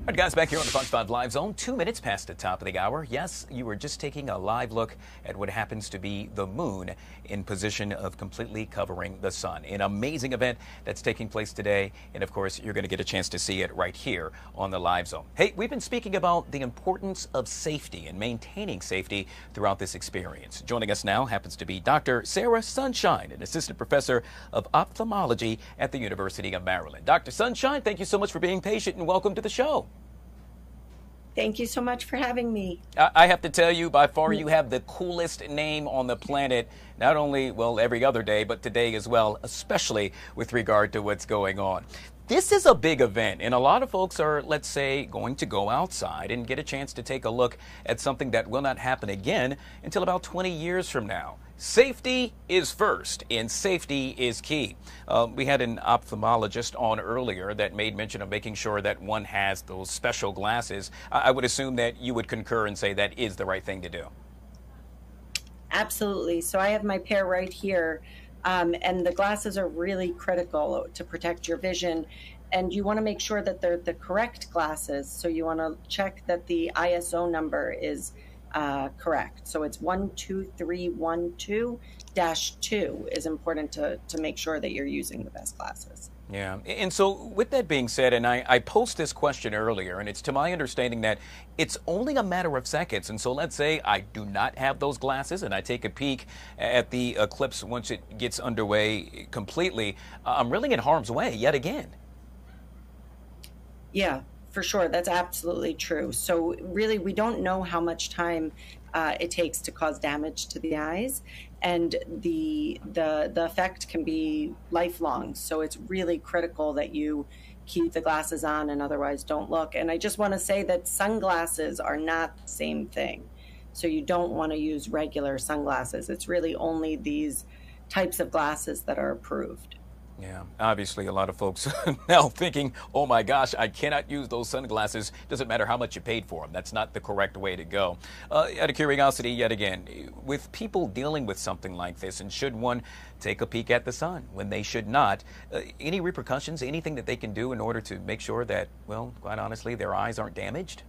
All right, guys, back here on the Fox 5 Live Zone, 2 minutes past the top of the hour. Yes, you were just taking a live look at what happens to be the moon in position of completely covering the sun. An amazing event that's taking place today. And of course, you're going to get a chance to see it right here on the Live Zone. Hey, we've been speaking about the importance of safety and maintaining safety throughout this experience. Joining us now happens to be Dr. Sarah Sunshine, an assistant professor of ophthalmology at the University of Maryland. Dr. Sunshine, thank you so much for being patient and welcome to the show. Thank you so much for having me. I have to tell you, by far, you have the coolest name on the planet, not only, well, every other day, but today as well, especially with regard to what's going on. This is a big event, and a lot of folks are, let's say, going to go outside and get a chance to take a look at something that will not happen again until about 20 years from now. Safety is first, and safety is key. We had an ophthalmologist on earlier that made mention of making sure that one has those special glasses. I would assume that you would concur and say that is the right thing to do. Absolutely. So I have my pair right here, and the glasses are really critical to protect your vision. And you want to make sure that they're the correct glasses. So you want to check that the ISO number is correct. So it's 12312-2 is important to make sure that you're using the best glasses. Yeah. And so with that being said, and I posed this question earlier, and it's to my understanding that it's only a matter of seconds. And so let's say I do not have those glasses and I take a peek at the eclipse once it gets underway completely. I'm really in harm's way yet again. Yeah, for sure. That's absolutely true. So really, we don't know how much time it takes to cause damage to the eyes, and the effect can be lifelong. So it's really critical that you keep the glasses on and otherwise don't look. And I just want to say that sunglasses are not the same thing. So you don't want to use regular sunglasses. It's really only these types of glasses that are approved. Yeah, obviously a lot of folks now thinking, oh my gosh, I cannot use those sunglasses. Doesn't matter how much you paid for them. That's not the correct way to go. Out of curiosity, yet again, with people dealing with something like this, and should one take a peek at the sun when they should not, any repercussions, anything that they can do in order to make sure that, well, quite honestly, their eyes aren't damaged?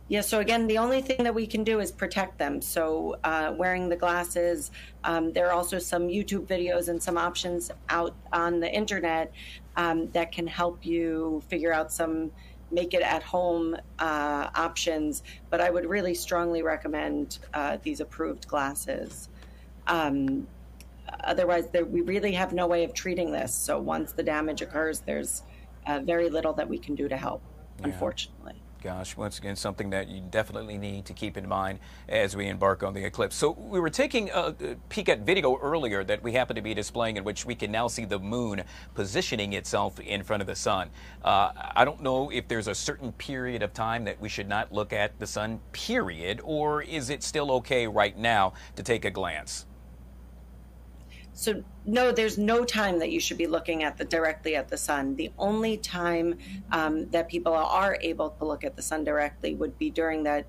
Yeah, so again, the only thing that we can do is protect them. So wearing the glasses, there are also some YouTube videos and some options out on the internet that can help you figure out some make it at home options. But I would really strongly recommend these approved glasses. Otherwise, we really have no way of treating this. So once the damage occurs, there's very little that we can do to help, unfortunately. Gosh, once again, something that you definitely need to keep in mind as we embark on the eclipse. So we were taking a peek at video earlier that we happen to be displaying, in which we can now see the moon positioning itself in front of the sun. I don't know if there's a certain period of time that we should not look at the sun, period, or is it still okay right now to take a glance? So no, there's no time that you should be looking at directly at the sun. The only time that people are able to look at the sun directly would be during that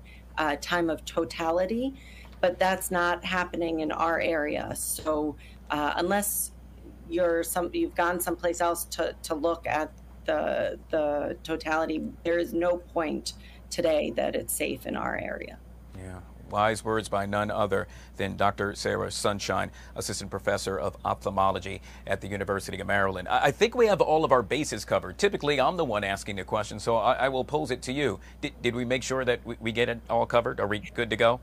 time of totality, but that's not happening in our area. So unless you've gone someplace else to look at the totality, there is no point today that it's safe in our area. Yeah. Wise words by none other than Dr. Sarah Sunshine, assistant professor of ophthalmology at the University of Maryland. I think we have all of our bases covered. Typically, I'm the one asking the question, so I will pose it to you. Did we make sure that we get it all covered? Are we good to go?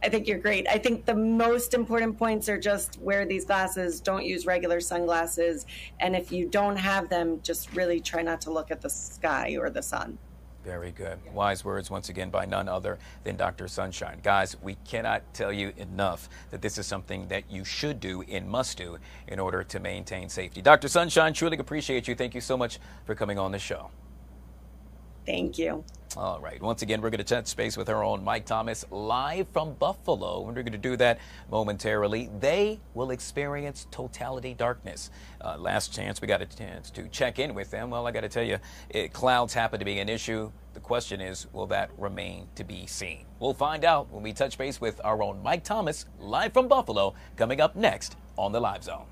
I think you're great. I think the most important points are just wear these glasses, don't use regular sunglasses, and if you don't have them, just really try not to look at the sky or the sun. Very good. Wise words once again by none other than Dr. Sunshine. Guys, we cannot tell you enough that this is something that you should do and must do in order to maintain safety. Dr. Sunshine, truly appreciate you. Thank you so much for coming on the show. Thank you. All right. Once again, we're going to touch space with our own Mike Thomas live from Buffalo. And we're going to do that momentarily. They will experience totality darkness. Last chance, we got a chance to check in with them. Well, I got to tell you, clouds happen to be an issue. The question is, will that remain to be seen? We'll find out when we touch base with our own Mike Thomas live from Buffalo, coming up next on the Live Zone.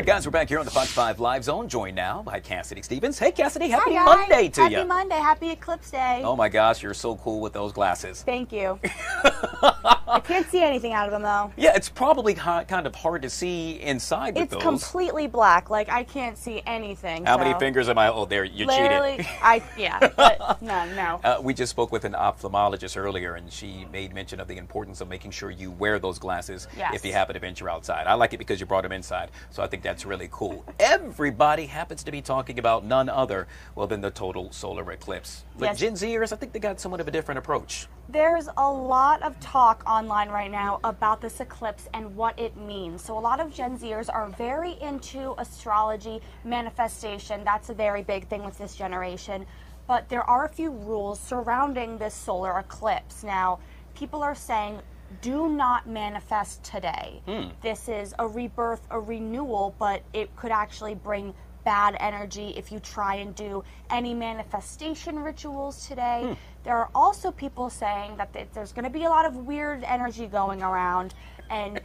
right, guys, we're back here on the Fox 5 Live Zone, joined now by Cassidy Stevens. Hey, Cassidy, happy Hi, guys. Monday to you. Happy Monday. Happy Eclipse Day. Oh, my gosh, you're so cool with those glasses. Thank you. I can't see anything out of them, though. Yeah, it's probably kind of hard to see inside with It's those. completely black. Like, I can't see anything. How many fingers am I? Oh, there, you literally, cheated. yeah, but no. We just spoke with an ophthalmologist earlier, and she made mention of the importance of making sure you wear those glasses if you happen to venture outside. I like it because you brought them inside, so I think that's really cool. Everybody happens to be talking about none other, well, than the total solar eclipse. But Gen Zers, I think they got somewhat of a different approach. There's a lot of talk online right now about this eclipse and what it means. So a lot of Gen Zers are very into astrology, manifestation. That's a very big thing with this generation. But there are a few rules surrounding this solar eclipse. Now, people are saying, do not manifest today. This is a rebirth, a renewal, but it could actually bring bad energy if you try and do any manifestation rituals today. There are also people saying that there's going to be a lot of weird energy going around, and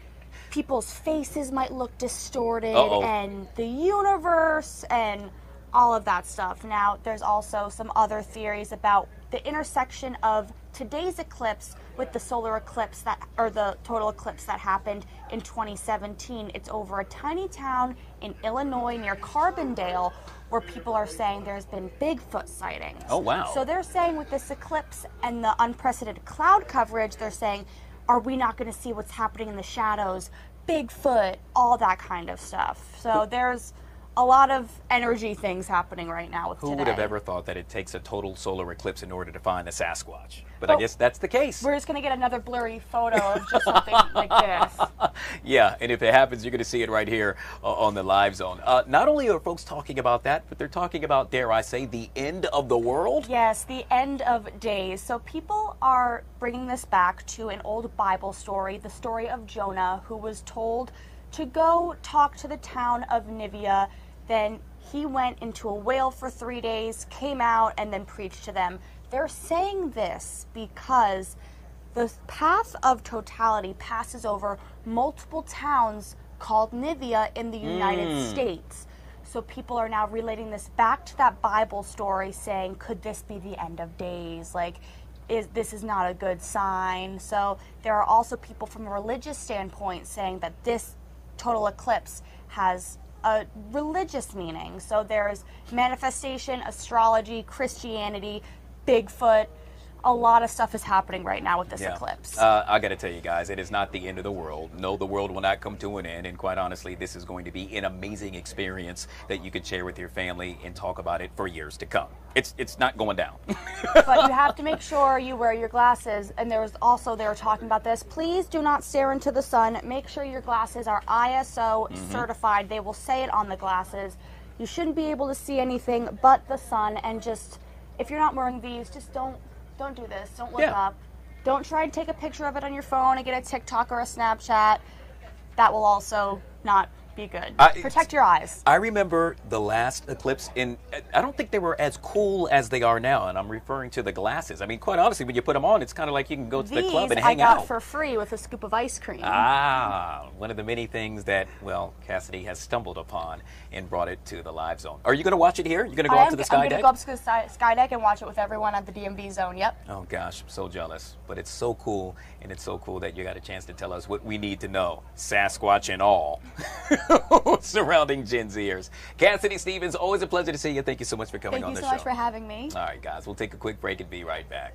people's faces might look distorted, and the universe, and all of that stuff. Now, there's also some other theories about the intersection of today's eclipse with the solar eclipse or the total eclipse that happened in 2017. It's over a tiny town in Illinois near Carbondale, where people are saying there's been Bigfoot sightings. Oh, wow. So they're saying with this eclipse and the unprecedented cloud coverage, they're saying, are we not going to see what's happening in the shadows? Bigfoot, all that kind of stuff. So there's a lot of energy things happening right now with Who today. would have ever thought that it takes a total solar eclipse in order to find a Sasquatch? But I guess that's the case. We're just going to get another blurry photo of just something like this. Yeah, and if it happens, you're going to see it right here on the Live Zone. Not only are folks talking about that, but they're talking about, dare I say, the end of the world? Yes, the end of days. So people are bringing this back to an old Bible story, the story of Jonah, who was told to go talk to the town of Nineveh. Then he went into a whale for 3 days, came out, and then preached to them. They're saying this because the path of totality passes over multiple towns called Nineveh in the United States. So people are now relating this back to that Bible story, saying, could this be the end of days? Like, this is not a good sign. So there are also people from a religious standpoint saying that this total eclipse has a religious meaning. So there's manifestation, astrology, Christianity, Bigfoot. A lot of stuff is happening right now with this eclipse. I got to tell you guys, it is not the end of the world. No, the world will not come to an end. And quite honestly, this is going to be an amazing experience that you could share with your family and talk about it for years to come. It's not going down. But you have to make sure you wear your glasses. And they were talking about this. Please do not stare into the sun. Make sure your glasses are ISO certified. They will say it on the glasses. You shouldn't be able to see anything but the sun. And just, if you're not wearing these, just don't do this. Don't look up. Don't try and take a picture of it on your phone and get a TikTok or a Snapchat. That will also not be good. Protect your eyes. I remember the last eclipse, and I don't think they were as cool as they are now, and I'm referring to the glasses. I mean, quite honestly, when you put them on, it's kind of like you can go to the club and hang out. I got for free with a scoop of ice cream. One of the many things that, well, Cassidy has stumbled upon and brought it to the Live Zone. Are you going to watch it here? You're going to go up to the Sky I'm Deck? going to go up to the Sky Deck and watch it with everyone at the DMV zone, yep. Oh, gosh, I'm so jealous. But it's so cool, and it's so cool that you got a chance to tell us what we need to know, Sasquatch and all, surrounding Gen Zers. Cassidy Stevens, always a pleasure to see you. Thank you so much for coming on the show. Thank you so much for having me. All right, guys, we'll take a quick break and be right back.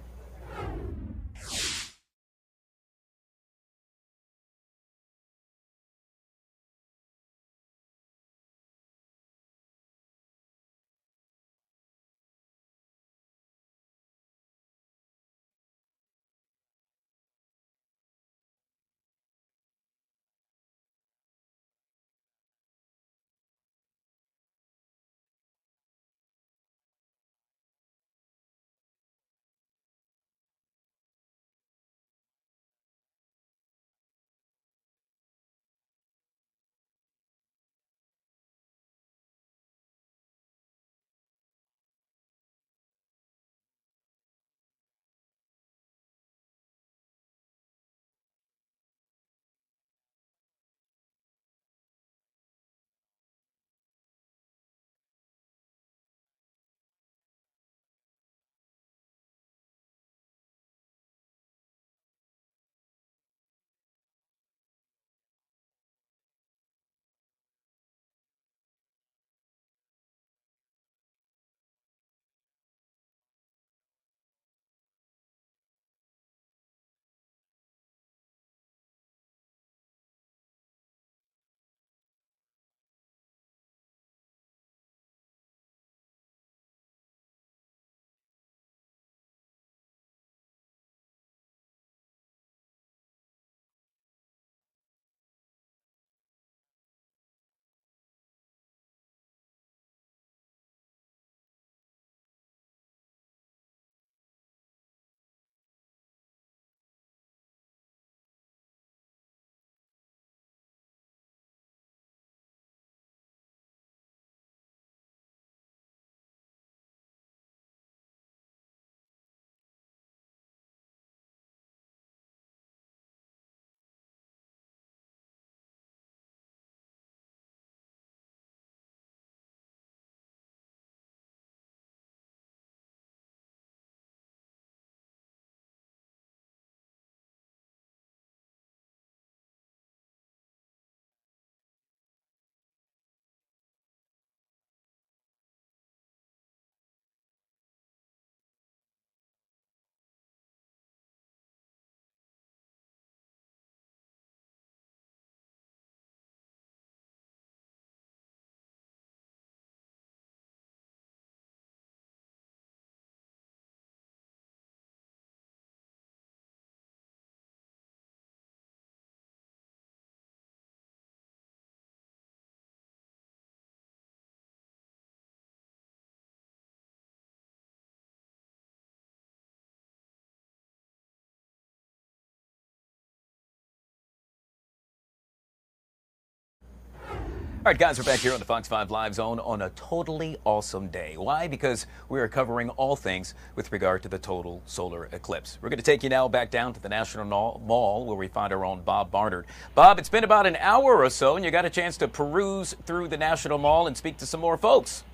All right, guys, we're back here on the Fox 5 Live Zone on a totally awesome day. Why? Because we are covering all things with regard to the total solar eclipse. We're going to take you now back down to the National Mall where we find our own Bob Barnard. Bob, it's been about an hour or so, and you got a chance to peruse through the National Mall and speak to some more folks.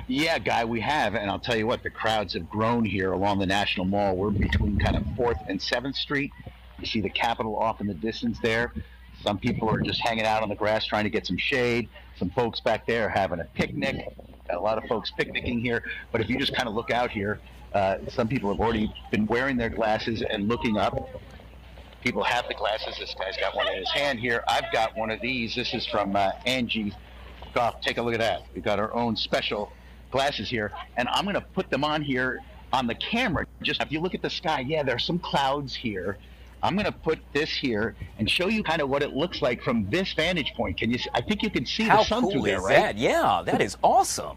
Yeah, Guy, we have, and I'll tell you what, the crowds have grown here along the National Mall. We're between kind of 4th and 7th Street. You see the Capitol off in the distance there. Some people are just hanging out on the grass trying to get some shade. Some folks back there are having a picnic. Got a lot of folks picnicking here. But if you just kind of look out here, some people have already been wearing their glasses and looking up. People have the glasses. This guy's got one in his hand here. I've got one of these. This is from Angie Goff. Take a look at that. We've got our own special glasses here. And I'm going to put them on here on the camera. Just if you look at the sky, yeah, there's some clouds here. I'm going to put this here and show you kind of what it looks like from this vantage point. Can you? I think you can see the sun through there, right? How cool is that? Yeah, that is awesome.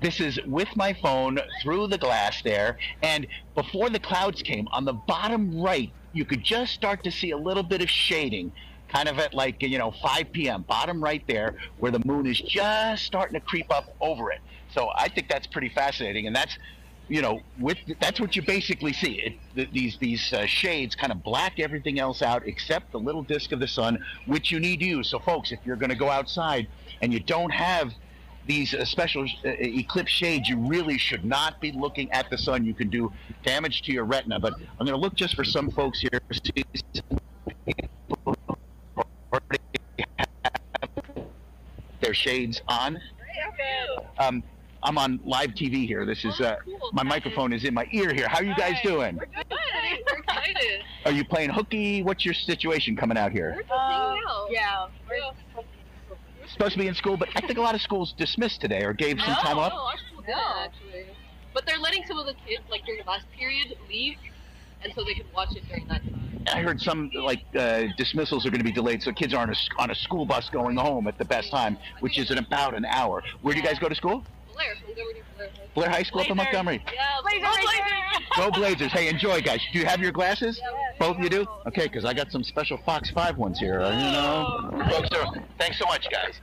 This is with my phone through the glass there. And before the clouds came, on the bottom right, you could just start to see a little bit of shading, kind of at 5 p.m., bottom right there, where the moon is just starting to creep up over it. So I think that's pretty fascinating. And that's, that's what you basically see. These shades kind of black everything else out except the little disk of the sun, which you need to use. So, folks, if you're going to go outside and you don't have these special eclipse shades, you really should not be looking at the sun. You can do damage to your retina. But I'm going to look just for some folks here. See some people already have their shades on. I'm on live TV here. This is my microphone is in my ear here. How are you guys doing? We're good. We're excited. Are you playing hooky? What's your situation coming out here? We're just hanging out. Yeah. We're supposed to be in school, but I think a lot of schools dismissed today or gave some time off. No, our school did actually. But they're letting some of the kids, during the last period, leave, and so they can watch it during that time. I heard some dismissals are going to be delayed, so kids aren't on a school bus going home at the best time, which is in about an hour. Where do you guys go to school? Blair, so we're going to Blair High School up in Montgomery. Yeah, Blazers. Go Blazers. Hey, enjoy, guys. Do you have your glasses? Yeah, both of you do? Okay, because I got some special Fox 5 ones here. Folks, thanks so much, guys.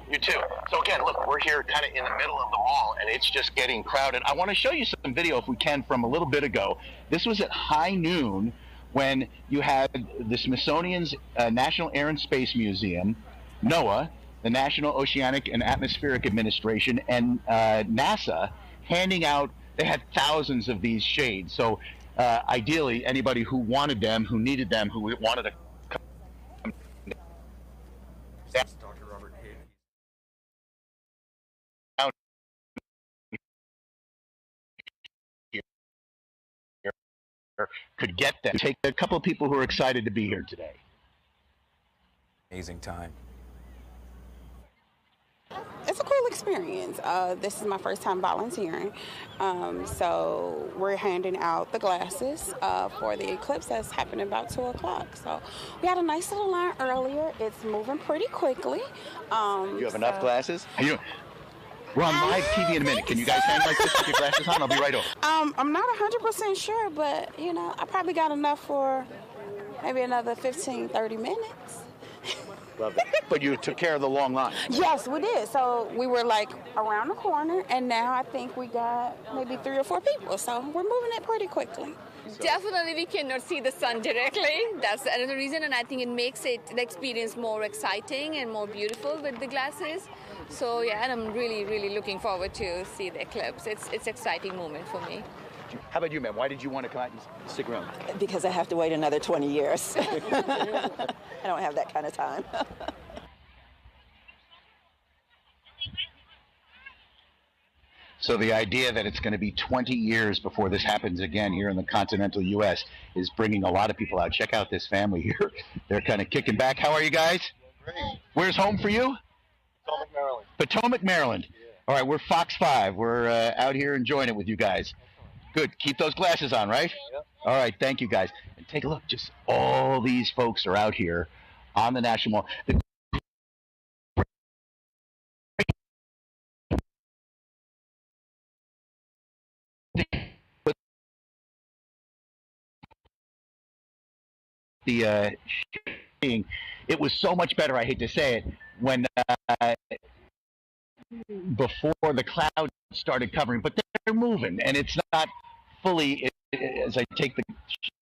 You too. So again, look, we're here kind of in the middle of the mall, and it's just getting crowded. I want to show you some video, if we can, from a little bit ago. This was at high noon when you had the Smithsonian's National Air and Space Museum, NOAA, the National Oceanic and Atmospheric Administration, and NASA handing out, they had thousands of these shades. So ideally, anybody who wanted them, who needed them, who wanted to come down here could get them. Take a couple of people who are excited to be here today. Amazing time. It's a cool experience. This is my first time volunteering. So we're handing out the glasses for the eclipse that's happening about 2 o'clock. So we had a nice little line earlier. It's moving pretty quickly. You have enough glasses? We're on live TV in a minute. Can you guys hang like this with your glasses on? I'll be right over. I'm not 100% sure, but, I probably got enough for maybe another 15, 30 minutes. Love it. But you took care of the long line. Yes, we did. So we were around the corner, and now I think we got maybe 3 or 4 people. So we're moving it pretty quickly. Definitely we cannot see the sun directly. That's another reason, and I think it makes the experience more exciting and more beautiful with the glasses. So yeah, and I'm really, really looking forward to see the eclipse. It's an exciting moment for me. How about you, ma'am? Why did you want to come out and stick around? Because I have to wait another 20 years. I don't have that kind of time. So the idea that it's going to be 20 years before this happens again here in the continental U.S. is bringing a lot of people out. Check out this family here. They're kind of kicking back. How are you guys? Great. Where's home for you? Potomac, Maryland. Potomac, Maryland. Yeah. All right, we're Fox 5. We're out here enjoying it with you guys. Good. Keep those glasses on, right? Yep. All right. Thank you, guys. And take a look. Just all these folks are out here on the National Mall. The seeing. It was so much better, I hate to say it, when before the clouds started covering, but they're moving, and it's not fully, as I take the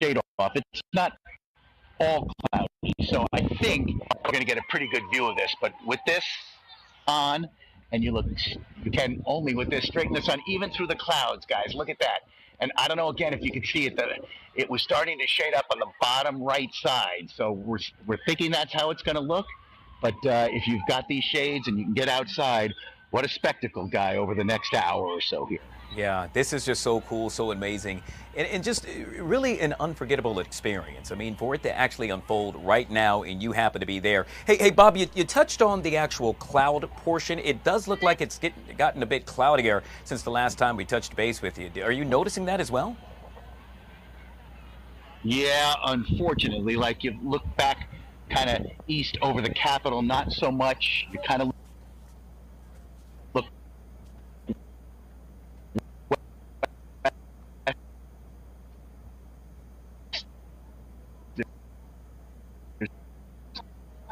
shade off, it's not all cloudy. So I think we're going to get a pretty good view of this. But with this on, and you can only with this straighten the sun even through the clouds, guys. Look at that. And I don't know, again, if you can see it, that it was starting to shade up on the bottom right side. So we're thinking that's how it's going to look. But if you've got these shades and you can get outside, what a spectacle, Guy, over the next hour or so here. Yeah, this is just so cool, so amazing, and just really an unforgettable experience. I mean, for it to actually unfold right now and you happen to be there. Hey, Bob, you touched on the actual cloud portion. It does look like it's gotten a bit cloudier since the last time we touched base with you. Are you noticing that as well? Yeah, unfortunately, like you look back kind of east over the Capitol, not so much. You kind of look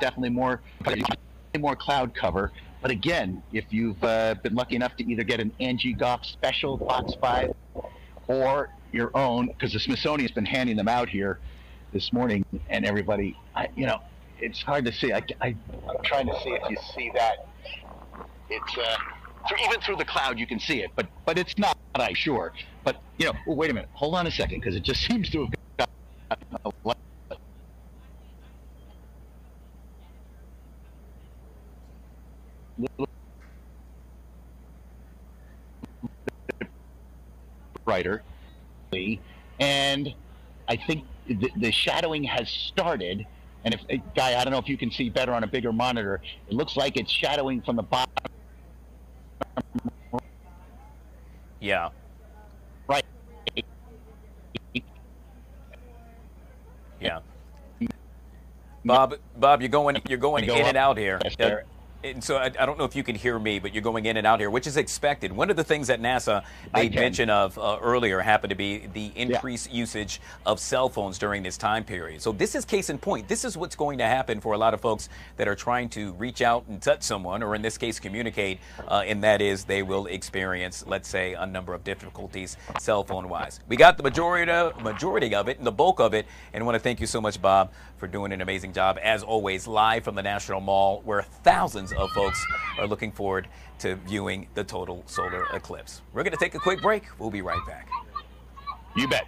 definitely more cloud cover. But again, if you've been lucky enough to either get an Angie Goff special Box 5 or your own, because the Smithsonian's been handing them out here this morning, and everybody, it's hard to see. I'm trying to see if you see that. It's even through the cloud you can see it, but it's not. I'm sure. But wait a minute. Hold on a second, because it just seems to have got a lot brighter, and I think the shadowing has started. And if Guy, I don't know if you can see better on a bigger monitor. It looks like it's shadowing from the bottom. Yeah. Right. Yeah. Bob, you're going in and out here. And so I don't know if you can hear me, but you're going in and out here, which is expected. One of the things that NASA made mention of earlier happened to be the increased usage of cell phones during this time period. So this is case in point. This is what's going to happen for a lot of folks that are trying to reach out and touch someone, or in this case, communicate, and that is they will experience, let's say, a number of difficulties cell phone-wise. We got the majority of it and the bulk of it, and I want to thank you so much, Bob, for doing an amazing job, as always, live from the National Mall, where thousands of folks are looking forward to viewing the total solar eclipse. We're going to take a quick break. We'll be right back. You bet.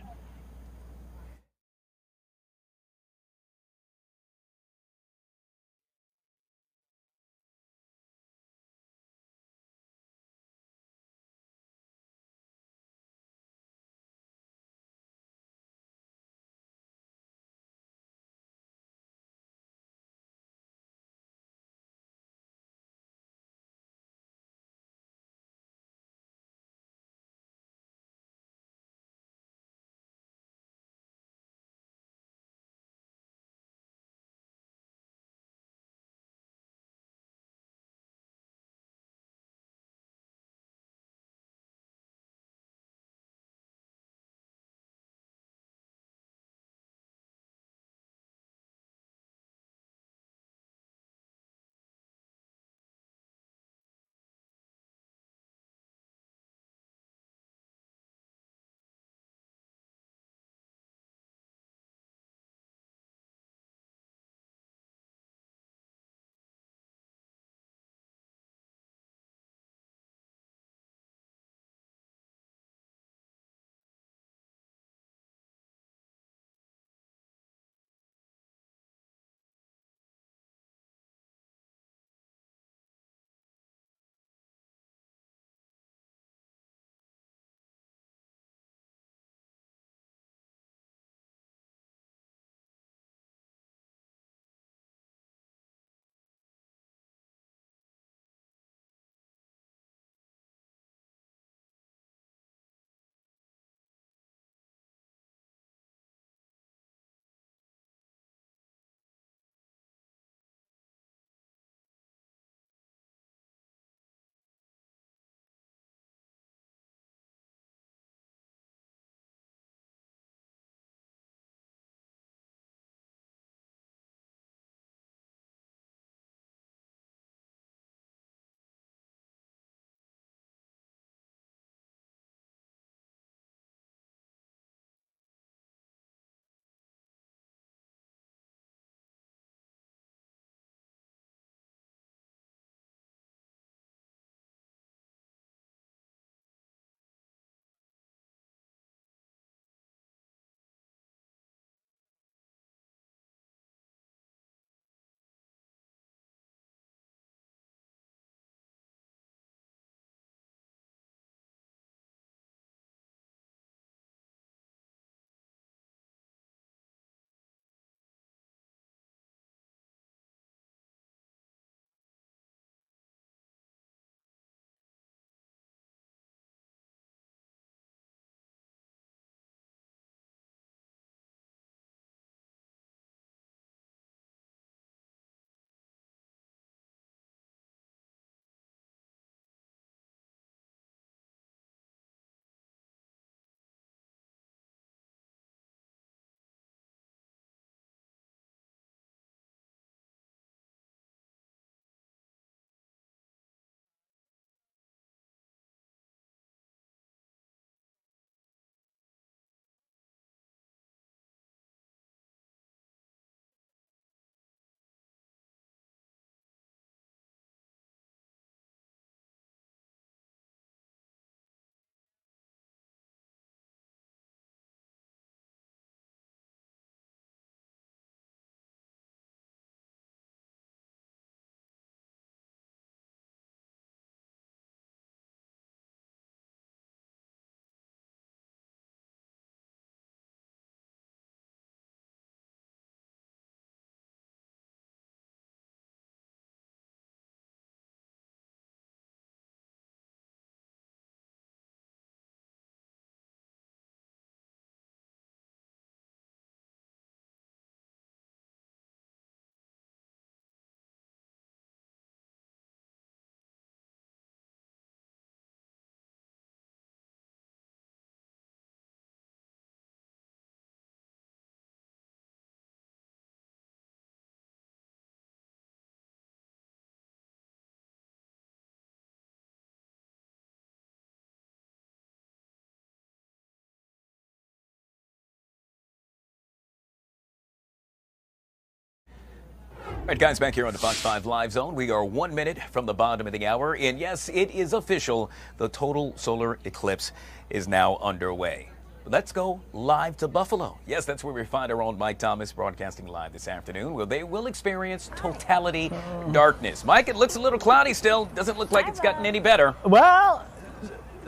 All right, guys, back here on the Fox 5 Live Zone. We are 1 minute from the bottom of the hour. And yes, it is official. The total solar eclipse is now underway. Let's go live to Buffalo. Yes, that's where we find our own Mike Thomas broadcasting live this afternoon. Well, they will experience totality darkness. Mike, it looks a little cloudy still. Doesn't look like it's gotten any better. Well,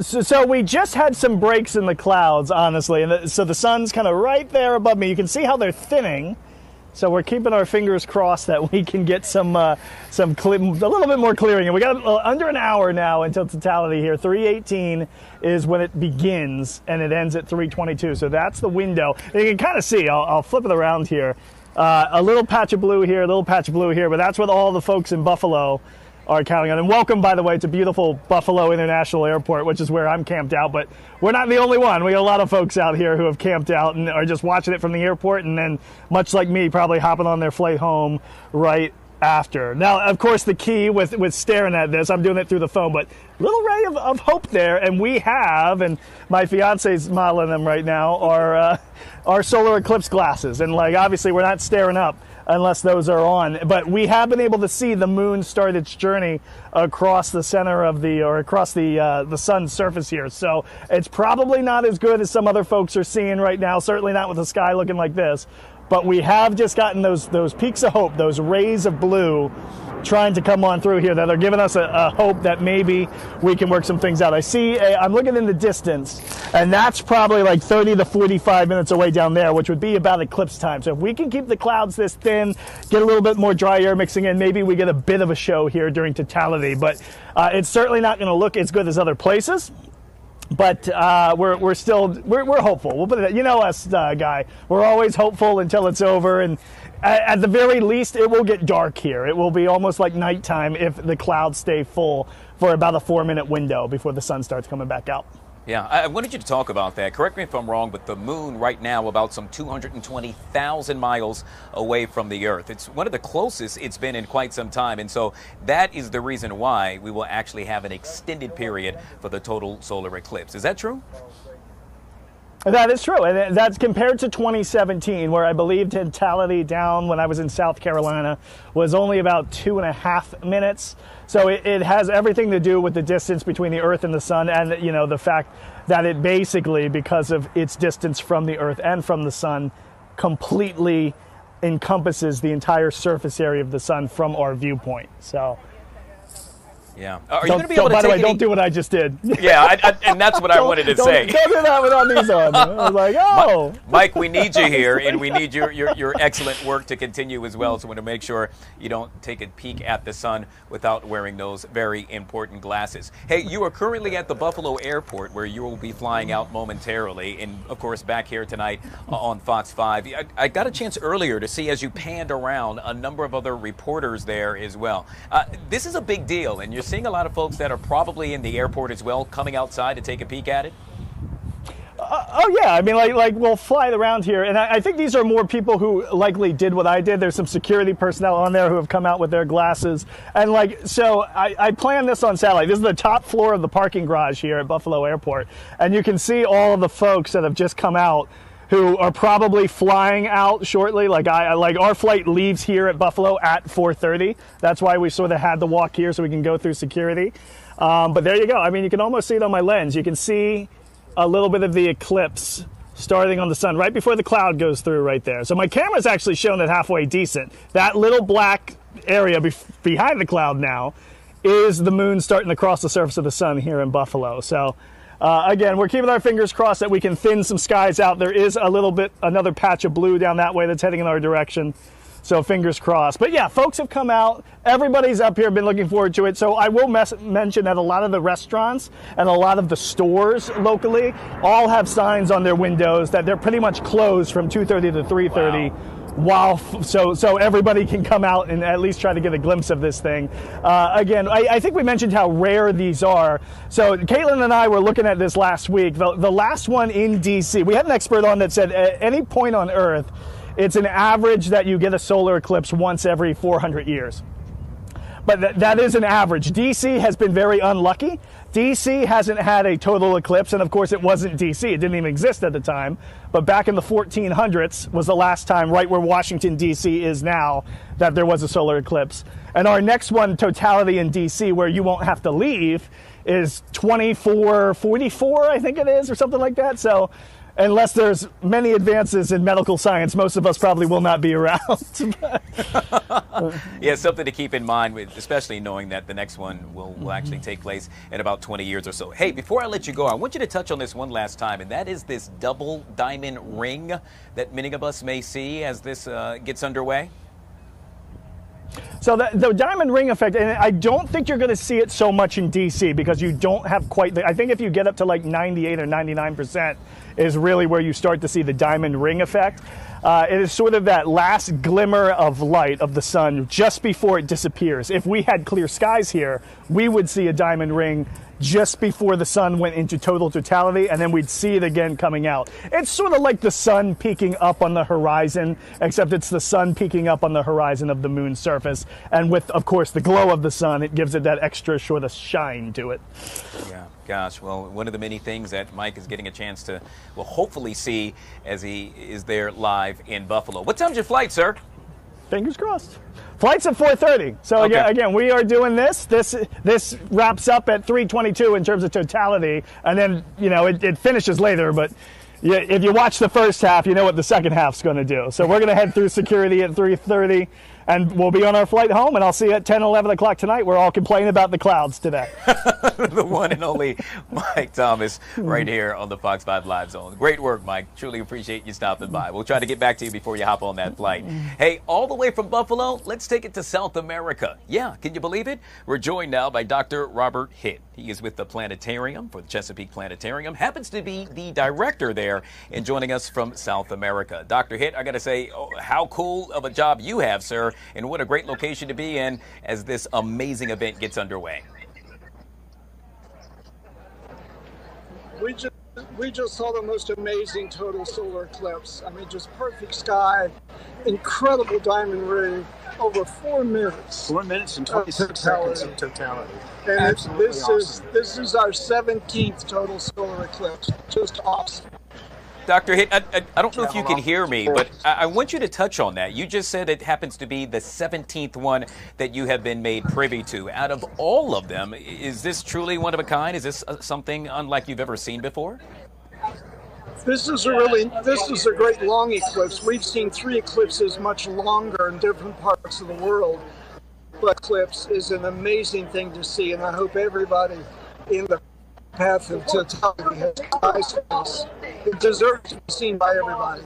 so we just had some breaks in the clouds, honestly. And so the sun's kind of right there above me. You can see how they're thinning. So we're keeping our fingers crossed that we can get a little bit more clearing. And we got under an hour now until totality here. 3:18 is when it begins, and it ends at 3:22. So that's the window. And you can kind of see. I'll flip it around here. A little patch of blue here, a little patch of blue here, but that's what all the folks in Buffalo are counting on. And welcome, by the way, to beautiful Buffalo International Airport, which is where I'm camped out. But we're not the only one. We got a lot of folks out here who have camped out and are just watching it from the airport, and then, much like me, probably hopping on their flight home right after. Now, of course, the key with staring at this, I'm doing it through the phone, but little ray of hope there, and we have, and my fiance's modeling them right now, are our solar eclipse glasses. And like, obviously, we're not staring up unless those are on, but we have been able to see the moon start its journey across the center of across the sun's surface here. So it's probably not as good as some other folks are seeing right now, certainly not with the sky looking like this, but we have just gotten those peaks of hope, those rays of blue trying to come on through here that are giving us a hope that maybe we can work some things out. I'm looking in the distance, and that's probably like 30 to 45 minutes away down there, which would be about eclipse time. So if we can keep the clouds this thin, get a little bit more dry air mixing in, maybe we get a bit of a show here during totality. But it's certainly not going to look as good as other places. But we're hopeful. We'll put it. You know us, Guy. We're always hopeful until it's over, and at the very least, it will get dark here. It will be almost like nighttime if the clouds stay full for about a 4-minute window before the sun starts coming back out. Yeah, I wanted you to talk about that. Correct me if I'm wrong, but the moon right now about some 220,000 miles away from the Earth. It's one of the closest it's been in quite some time, and so that is the reason why we will actually have an extended period for the total solar eclipse. Is that true? That is true, and that's compared to 2017, where I believe totality down when I was in South Carolina was only about 2.5 minutes. So it has everything to do with the distance between the Earth and the Sun, and the fact that it basically, because of its distance from the Earth and from the Sun, completely encompasses the entire surface area of the Sun from our viewpoint. So. Yeah. Are you going to be able to by the way, don't do what I just did. Yeah, and that's what I wanted to say. Don't do that without these on. I was like, oh. Mike, we need you here, and we need your excellent work to continue as well. So we want to make sure you don't take a peek at the sun without wearing those very important glasses. Hey, you are currently at the Buffalo Airport, where you will be flying out momentarily, and of course back here tonight on Fox 5. I got a chance earlier to see, as you panned around, a number of other reporters there as well. This is a big deal, and you're seeing a lot of folks that are probably in the airport as well coming outside to take a peek at it? Oh yeah, I mean, like we'll fly around here, and I think these are more people who likely did what I did. There's some security personnel on there who have come out with their glasses, and so I planned this on satellite. This is the top floor of the parking garage here at Buffalo Airport, and you can see all of the folks that have just come out who are probably flying out shortly. Like our flight leaves here at Buffalo at 4:30. That's why we sort of had to walk here so we can go through security. But there you go. I mean, you can almost see it on my lens. You can see a little bit of the eclipse starting on the sun right before the cloud goes through right there. So my camera's actually showing it halfway decent. That little black area behind the cloud now is the moon starting to cross the surface of the sun here in Buffalo. So again, we're keeping our fingers crossed that we can thin some skies out. There is another patch of blue down that way that's heading in our direction. So fingers crossed. But yeah, folks have come out. Everybody's up here, been looking forward to it. So I will mention that a lot of the restaurants and a lot of the stores locally all have signs on their windows that they're pretty much closed from 2:30 to 3:30. Wow. So everybody can come out and at least try to get a glimpse of this thing. Again, I think we mentioned how rare these are. So Caitlin and I were looking at this last week. The last one in D.C., we had an expert on that said at any point on Earth, it's an average that you get a solar eclipse once every 400 years. but that is an average. DC has been very unlucky. DC hasn't had a total eclipse, and of course it wasn't DC. It didn't even exist at the time. But back in the 1400s was the last time, right where Washington, DC is now, that there was a solar eclipse. And our next one, totality in DC, where you won't have to leave, is 2444, I think it is, or something like that. So unless there's many advances in medical science, most of us probably will not be around. Yeah, something to keep in mind, with, especially knowing that the next one will actually take place in about 20 years or so. Hey, before I let you go, I want you to touch on this one last time, and that is this double diamond ring that many of us may see as this gets underway. So the diamond ring effect, and I don't think you're going to see it so much in DC because you don't have quite I think if you get up to like 98 or 99% is really where you start to see the diamond ring effect. It is sort of that last glimmer of light of the sun just before it disappears. If we had clear skies here, we would see a diamond ring just before the sun went into total totality, and then we'd see it again coming out. It's sort of like the sun peeking up on the horizon, except it's the sun peeking up on the horizon of the moon's surface. And with, of course, the glow of the sun, it gives it that extra sort of shine to it. Yeah, gosh. Well, one of the many things that Mike is getting a chance to, well, hopefully see as he is there live in Buffalo. What time's your flight, sir? Fingers crossed. Flight's at 4:30. So Okay. again, we are doing this. This wraps up at 3:22 in terms of totality, and then it finishes later. But if you watch the first half, you know what the second half's going to do. So we're going to head through security at 3:30, and we'll be on our flight home. And I'll see you at 10, 11 o'clock tonight. We're all complaining about the clouds today. The one and only Mike Thomas right here on the Fox 5 Live Zone. Great work, Mike. Truly appreciate you stopping by. We'll try to get back to you before you hop on that flight. Hey, all the way from Buffalo, let's take it to South America. Yeah, can you believe it? We're joined now by Dr. Robert Hitt. He is with the Planetarium for the Chesapeake Planetarium, happens to be the director there, and joining us from South America. Dr. Hitt, I got to say, how cool of a job you have, sir, and what a great location to be in as this amazing event gets underway. We just saw the most amazing total solar eclipse. I mean, just perfect sky, incredible diamond ring, over 4 minutes. 4 minutes and 26 seconds of totality. And this awesome. is our 17th total solar eclipse. Just awesome. Dr. Hitt, I don't know if you can hear me, but I want you to touch on that. You just said it happens to be the 17th one that you have been made privy to. Out of all of them, is this truly one of a kind? Is this something unlike you've ever seen before? This is a great long eclipse. We've seen 3 eclipses much longer in different parts of the world. But eclipse is an amazing thing to see, and I hope everybody in the path of totality has eyes for this. It deserves to be seen by everybody.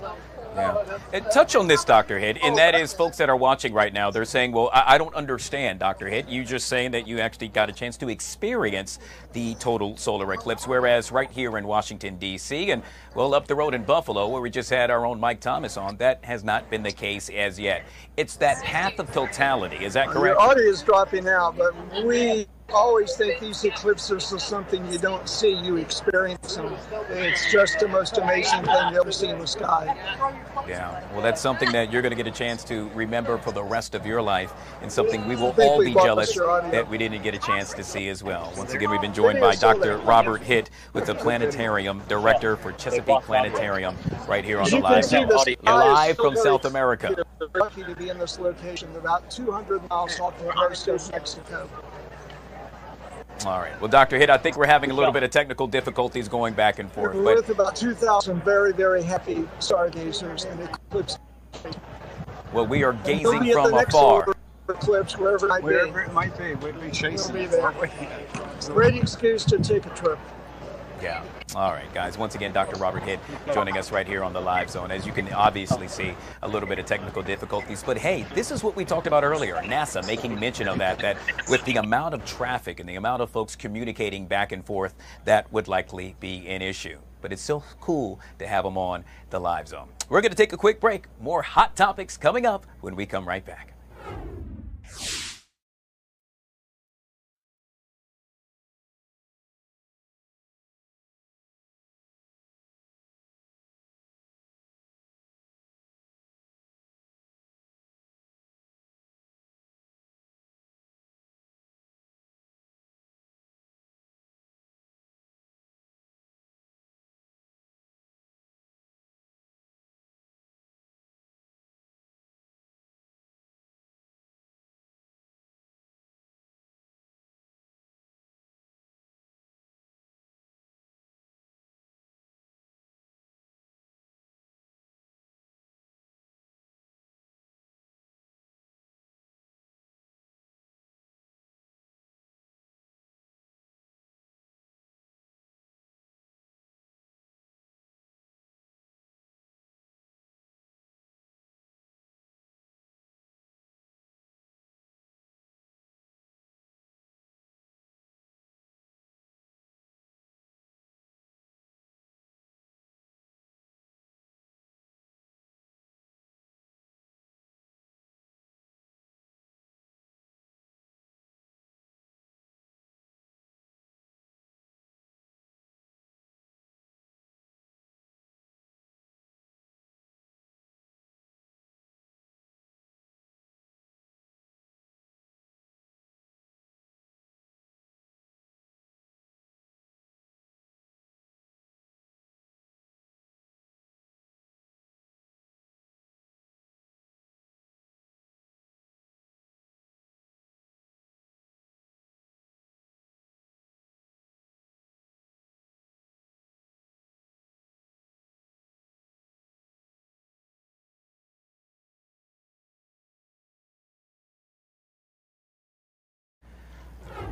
Yeah. And touch on this, Dr. Hitt, and that is folks that are watching right now, they're saying, well, I don't understand, Dr. Hitt. You just saying that you actually got a chance to experience the total solar eclipse, whereas right here in Washington, D.C., and, well, up the road in Buffalo, where we just had our own Mike Thomas on, that has not been the case as yet. It's that path of totality. Is that correct? Your audio is dropping out, but we always think these eclipses are something you don't see, you experience them. It's just the most amazing thing you ever see in the sky. Yeah, well, that's something that you're going to get a chance to remember for the rest of your life, and something we will all be jealous that we didn't get a chance to see as well. Once again, we've been joined by Dr. Robert Hitt with the Planetarium, Director for Chesapeake Planetarium, right here on the Live Zone. You're live from South America. We're lucky to be in this location, about 200 miles off the coast of Mexico. All right. Well, Dr. Hitt, I think we're having a little bit of technical difficulties going back and forth. We're with about 2,000 very, very happy stargazers and eclipse. Well, we are gazing from afar. Eclipse, wherever it might be, we'll be chasing it. Great excuse to take a trip. Yeah. All right, guys. Once again, Dr. Robert Hitt joining us right here on the Live Zone. As you can obviously see, a little bit of technical difficulties. But hey, this is what we talked about earlier. NASA making mention of that with the amount of traffic and the amount of folks communicating back and forth, that would likely be an issue. But it's still cool to have them on the Live Zone. We're going to take a quick break. More hot topics coming up when we come right back.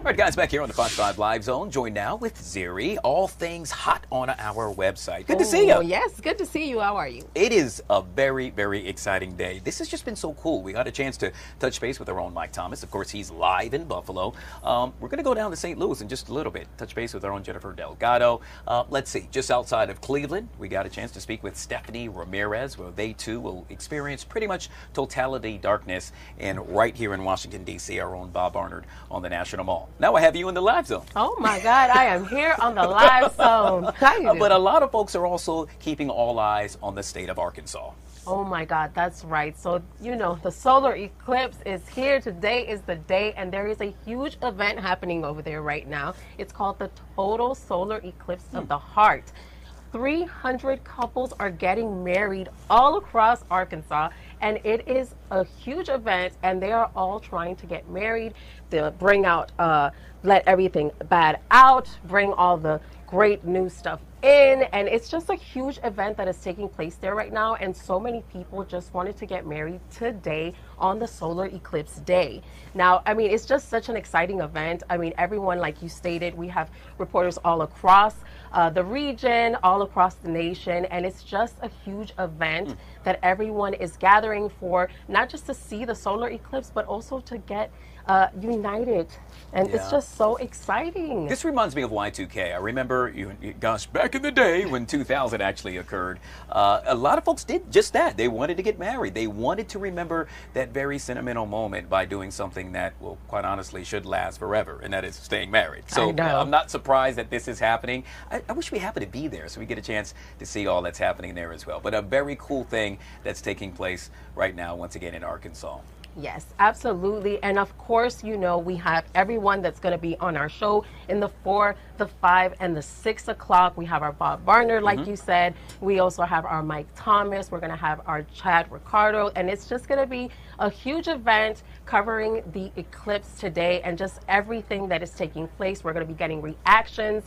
All right, guys, back here on the Fox 5 Live Zone, joined now with Ziri, all things hot on our website. Good to see you. Yes, good to see you. How are you? It is a very, very exciting day. This has just been so cool. We got a chance to touch base with our own Mike Thomas. Of course, he's live in Buffalo. We're going to go down to St. Louis in just a little bit, touch base with our own Jennifer Delgado. Let's see, just outside of Cleveland, we got a chance to speak with Stephanie Ramirez, where they too will experience pretty much totality darkness. And right here in Washington, D.C., our own Bob Arnard on the National Mall. Now I have you in the live zone. Oh my God, I am here on the live zone. But a lot of folks are also keeping all eyes on the state of Arkansas. Oh my God, that's right. So, you know, the solar eclipse is here. Today is the day, and there is a huge event happening over there right now. It's called the Total Solar Eclipse of the Heart. 300 couples are getting married all across Arkansas, and it is a huge event, and they are all trying to get married. They'll bring out, let everything bad out, bring all the great new stuff in, and it's just a huge event that is taking place there right now, and so many people just wanted to get married today on the solar eclipse day. Now, I mean, it's just such an exciting event. I mean, everyone, like you stated, we have reporters all across the region, all across the nation, and it's just a huge event that everyone is gathering for, not just to see the solar eclipse, but also to get united, and it's just so exciting. This reminds me of Y2K. I remember, gosh, back in the day when 2000 actually occurred, a lot of folks did just that. They wanted to get married. They wanted to remember that very sentimental moment by doing something that, well, quite honestly, should last forever, and that is staying married. So I'm not surprised that this is happening. I wish we happened to be there so we get a chance to see all that's happening there as well. But a very cool thing that's taking place right now, once again, in Arkansas. Yes, absolutely. And of course, you know, we have everyone that's going to be on our show in the 4, the 5, and the 6 o'clock. We have our Bob Barnard, like you said. We also have our Mike Thomas. We're going to have our Chad Ricardo. And it's just going to be a huge event covering the eclipse today and just everything that is taking place. We're going to be getting reactions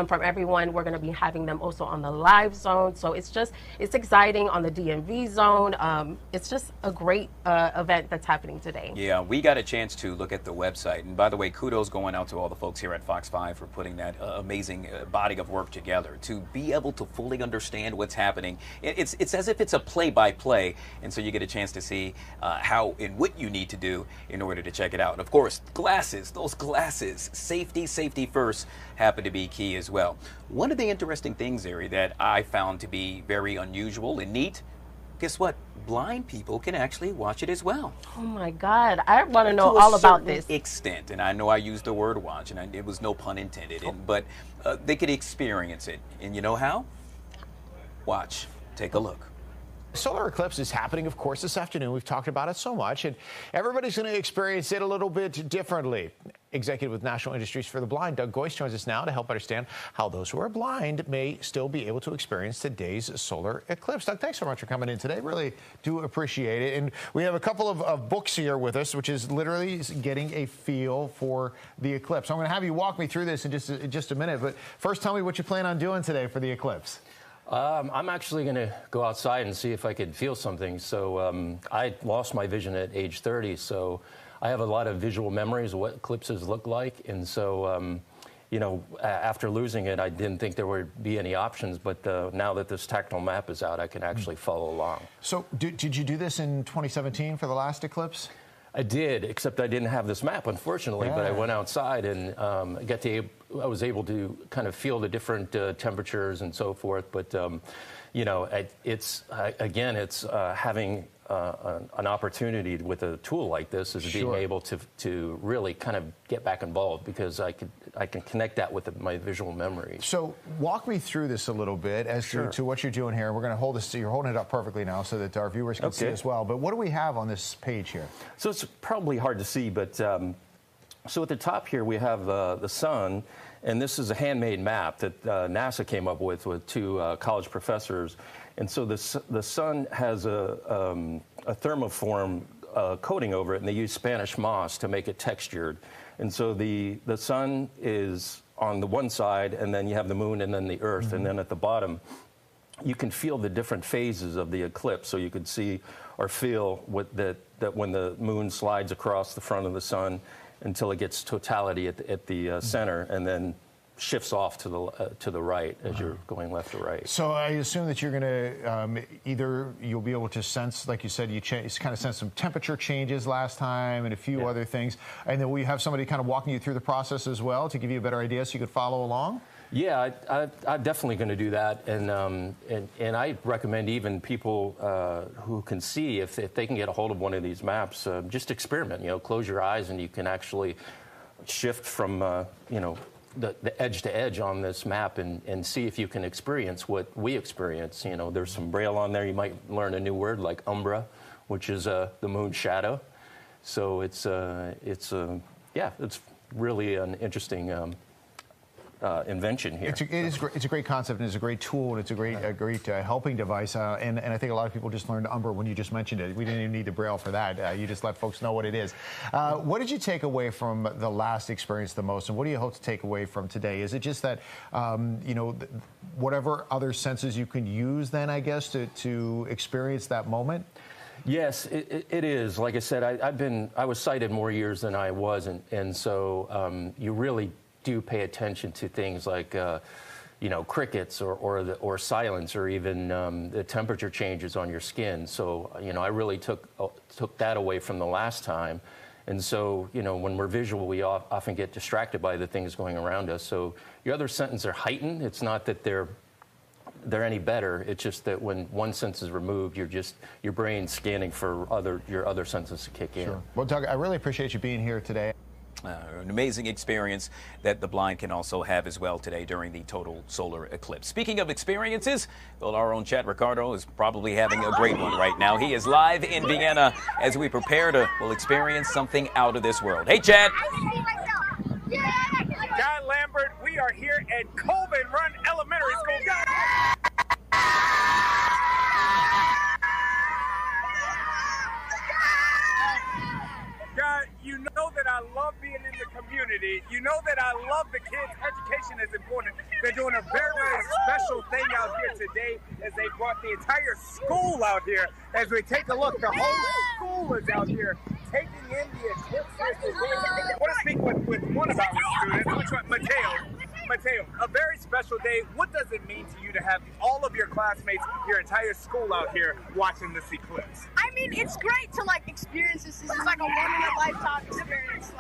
from everyone. We're going to be having them also on the live zone. So it's exciting on the DMV zone. It's just a great event that's happening today. Yeah, we got a chance to look at the website. And by the way, kudos going out to all the folks here at Fox 5 for putting that amazing body of work together to be able to fully understand what's happening. It's as if it's a play-by-play, and so you get a chance to see how and what you need to do in order to check it out. And of course, glasses, those glasses, safety first, happen to be key as well. One of the interesting things, Ziri, that I found to be very unusual and neat, guess what? Blind people can actually watch it as well. Oh my God, I want to know all about this. To a certain extent, and I know I used the word watch, and it was no pun intended, but they could experience it. And you know how? Watch. Take a look. Solar eclipse is happening, of course, this afternoon. We've talked about it so much, and everybody's going to experience it a little bit differently. Executive with National Industries for the Blind, Doug Goyce, joins us now to help understand how those who are blind may still be able to experience today's solar eclipse. Doug, thanks so much for coming in today. Really do appreciate it. And we have a couple of books here with us, which is literally getting a feel for the eclipse. I'm going to have you walk me through this in just a minute, but first tell me what you plan on doing today for the eclipse. I'm actually going to go outside and see if I could feel something. So I lost my vision at age 30, so I have a lot of visual memories of what eclipses look like. And so, you know, after losing it, I didn't think there would be any options. But now that this tactile map is out, I can actually follow along. So did you do this in 2017 for the last eclipse? I did, except I didn't have this map, unfortunately. Yeah. But I went outside and I was able to kind of feel the different temperatures and so forth. But you know, it's having an opportunity with a tool like this is being able to really kind of get back involved, because I can connect that with my visual memories. So walk me through this a little bit as to what you're doing here. We're going to hold this. You're holding it up perfectly now so that our viewers can see as well. But what do we have on this page here? So it's probably hard to see, but so at the top here we have the sun, and this is a handmade map that NASA came up with 2 college professors. And so the sun has a thermoform coating over it, and they use Spanish moss to make it textured. And so the sun is on the one side, and then you have the moon and then the earth. And then at the bottom, you can feel the different phases of the eclipse. So you could see or feel that when the moon slides across the front of the sun, until it gets totality at the center, and then shifts off to the right as you're going left to right. So I assume that you're going to either you'll be able to sense, like you said, you kind of sense some temperature changes last time and a few other things, and then will you have somebody kind of walking you through the process as well to give you a better idea so you could follow along? Yeah, I'm definitely going to do that, and I recommend even people who can see, if they can get a hold of one of these maps, just experiment. Close your eyes and you can actually shift from the edge to edge on this map and see if you can experience what we experience. There's some braille on there. You might learn a new word like umbra, which is the moon's shadow. So it's really an interesting invention here. It's a great concept, and it's a great tool, and it's a great helping device. And I think a lot of people just learned Umbra when you just mentioned it. We didn't even need the braille for that. You just let folks know what it is. What did you take away from the last experience the most, and what do you hope to take away from today? Is it just that whatever other senses you can use then, I guess, to experience that moment? Yes, it is. Like I said, I was sighted more years than I wasn't, and so you really do pay attention to things like crickets or silence, or even the temperature changes on your skin. So I really took that away from the last time. And so when we're visual, we often get distracted by the things going around us. So your other senses are heightened. It's not that they're any better. It's just that when one sense is removed, your brain's scanning for your other senses to kick in. Sure. Well, Doug, I really appreciate you being here today. An amazing experience that the blind can also have as well today during the total solar eclipse. Speaking of experiences, well, our own Chad Ricardo is probably having a great one right now. He is live in Vienna as we prepare to experience something out of this world. Hey, Chad. Guy Lambert, we are here at Colvin Run Elementary School. God, you know that I love being in the community. You know that I love the kids. Education is important. They're doing a very, very special thing out here today as they brought the entire school out here. As we take a look, the whole school is out here taking in the eclipse. I want to speak with one of our students, which was Mateo. Mateo, a very special day. What does it mean to you to have all of your classmates, your entire school out here watching this eclipse? I mean, it's great to experience this. This is like a one-in-a-lifetime experience.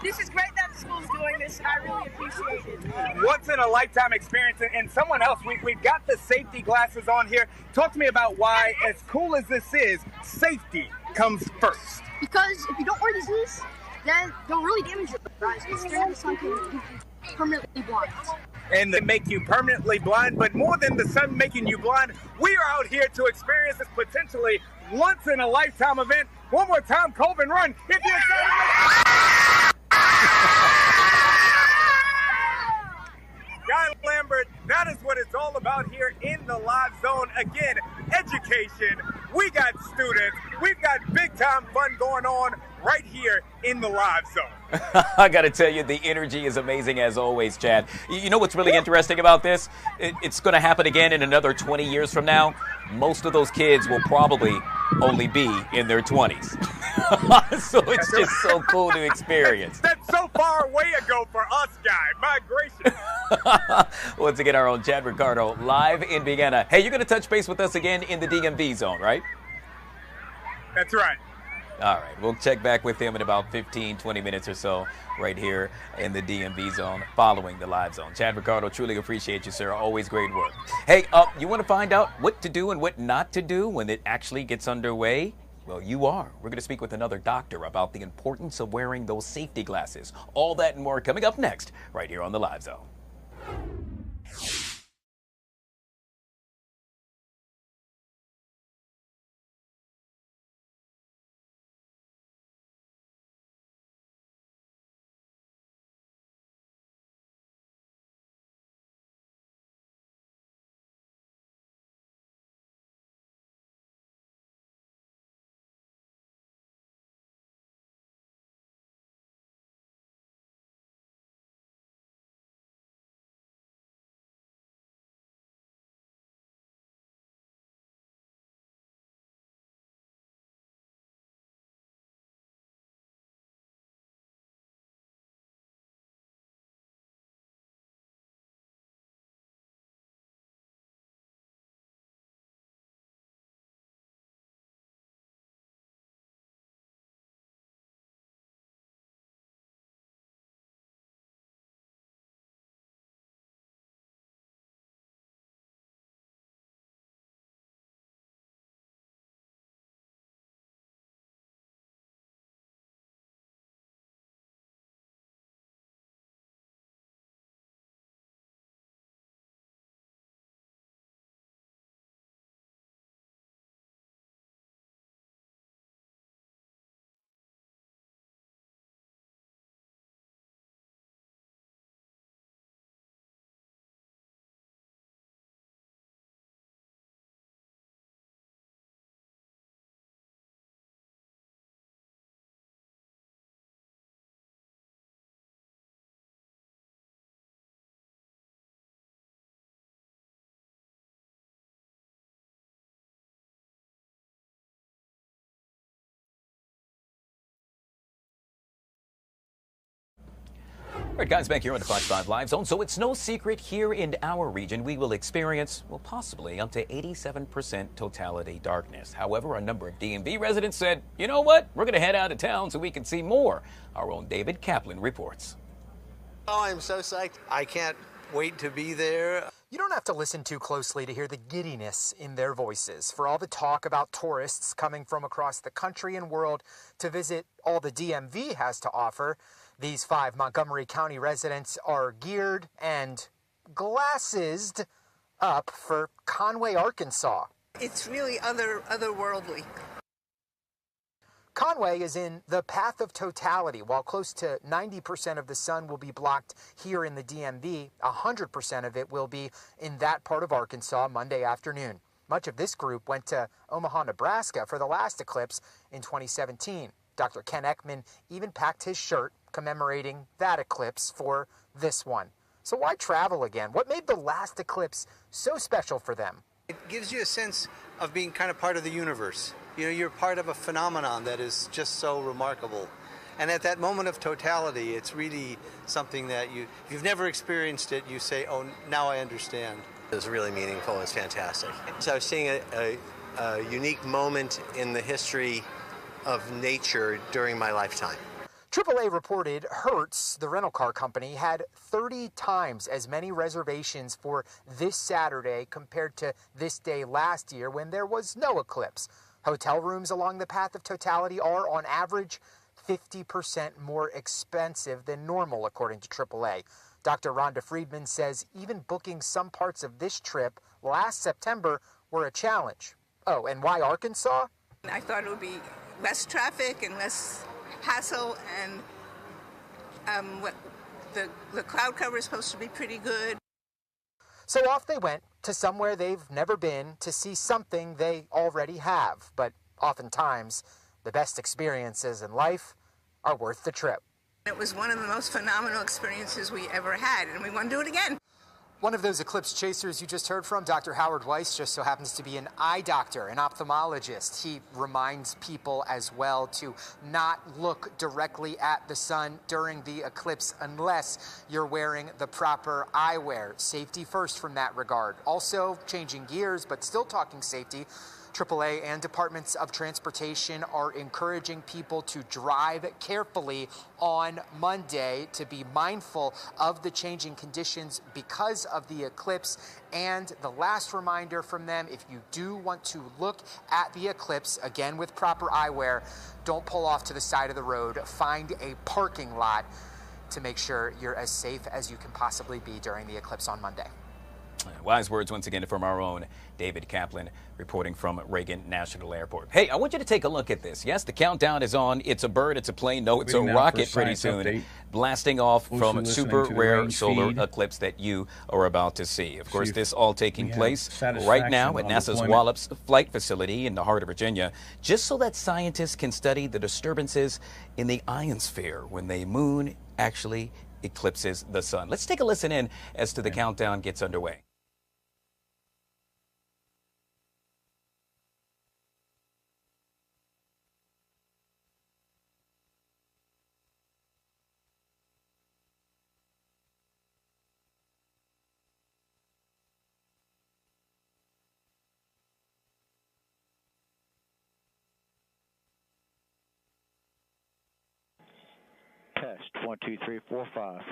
This is great that the school's doing this, and I really appreciate it. Once in a lifetime experience, and someone else, we've got the safety glasses on here. Talk to me about why, as cool as this is, safety comes first. Because if you don't wear these, then they'll really damage your eyes. Because staring at the sun can make you permanently blind. And they make you permanently blind, but more than the sun making you blind, we are out here to experience this potentially once in a lifetime event. One more time, Colvin Run. If you're Guy Lambert, that is what it's all about here in the live zone. Again, education. We got students. We've got big time fun going on right here in the live zone. I got to tell you, the energy is amazing as always, Chad. You know what's really interesting about this? It's going to happen again in another 20 years from now. Most of those kids will probably only be in their 20s. So it's just so cool to experience. That's so far away ago for us, Guy. My gracious. Once again, our own Chad Ricardo live in Vienna. Hey, you're going to touch base with us again in the DMV zone, right? That's right. All right, we'll check back with him in about 15, 20 minutes or so right here in the DMV zone following the live zone. Chad Ricardo, truly appreciate you, sir. Always great work. Hey, you want to find out what to do and what not to do when it actually gets underway? Well, you are. We're going to speak with another doctor about the importance of wearing those safety glasses. All that and more coming up next right here on the live zone. All right, guys, back here on the Fox 5 Live Zone. So it's no secret here in our region we will experience, well, possibly up to 87% totality darkness. However, a number of DMV residents said, you know what, we're going to head out of town so we can see more. Our own David Kaplan reports. Oh, I'm so psyched. I can't wait to be there. You don't have to listen too closely to hear the giddiness in their voices. For all the talk about tourists coming from across the country and world to visit all the DMV has to offer, these 5 Montgomery County residents are geared and glassed up for Conway, Arkansas. It's really otherworldly. Conway is in the path of totality. While close to 90% of the sun will be blocked here in the DMV, 100% of it will be in that part of Arkansas Monday afternoon. Much of this group went to Omaha, Nebraska for the last eclipse in 2017. Dr. Ken Ekman even packed his shirt commemorating that eclipse for this one. So why travel again? What made the last eclipse so special for them? It gives you a sense of being kind of part of the universe. You know, you're part of a phenomenon that is just so remarkable. And at that moment of totality, it's really something that if you've never experienced it, you say, oh, now I understand. It was really meaningful. It's fantastic. So I was seeing a unique moment in the history of nature during my lifetime. AAA reported Hertz, the rental car company, had 30 times as many reservations for this Saturday compared to this day last year when there was no eclipse. Hotel rooms along the path of totality are, on average, 50% more expensive than normal, according to AAA. Dr. Rhonda Friedman says even booking some parts of this trip last September were a challenge. Oh, and why Arkansas? I thought it would be less traffic and less hassle, and the cloud cover is supposed to be pretty good. So off they went to somewhere they've never been to see something they already have. But oftentimes, the best experiences in life are worth the trip. It was one of the most phenomenal experiences we ever had, and we want to do it again. One of those eclipse chasers you just heard from, Dr. Howard Weiss, just so happens to be an eye doctor, an ophthalmologist. He reminds people as well to not look directly at the sun during the eclipse unless you're wearing the proper eyewear. Safety first from that regard. Also, changing gears, but still talking safety, AAA and departments of transportation are encouraging people to drive carefully on Monday, to be mindful of the changing conditions because of the eclipse. And the last reminder from them, if you do want to look at the eclipse, again with proper eyewear, don't pull off to the side of the road. Find a parking lot to make sure you're as safe as you can possibly be during the eclipse on Monday. Wise words once again from our own David Kaplan, reporting from Reagan National Airport. Hey, I want you to take a look at this. Yes, the countdown is on. It's a bird, it's a plane. No, it's a rocket pretty soon, blasting off from super rare solar eclipse that you are about to see. Of course, this all taking place right now at NASA's Wallops Flight Facility in the heart of Virginia, just so that scientists can study the disturbances in the ionosphere when the moon actually eclipses the sun. Let's take a listen in as to the countdown gets underway. Test 1, 2, 3, 4, 5.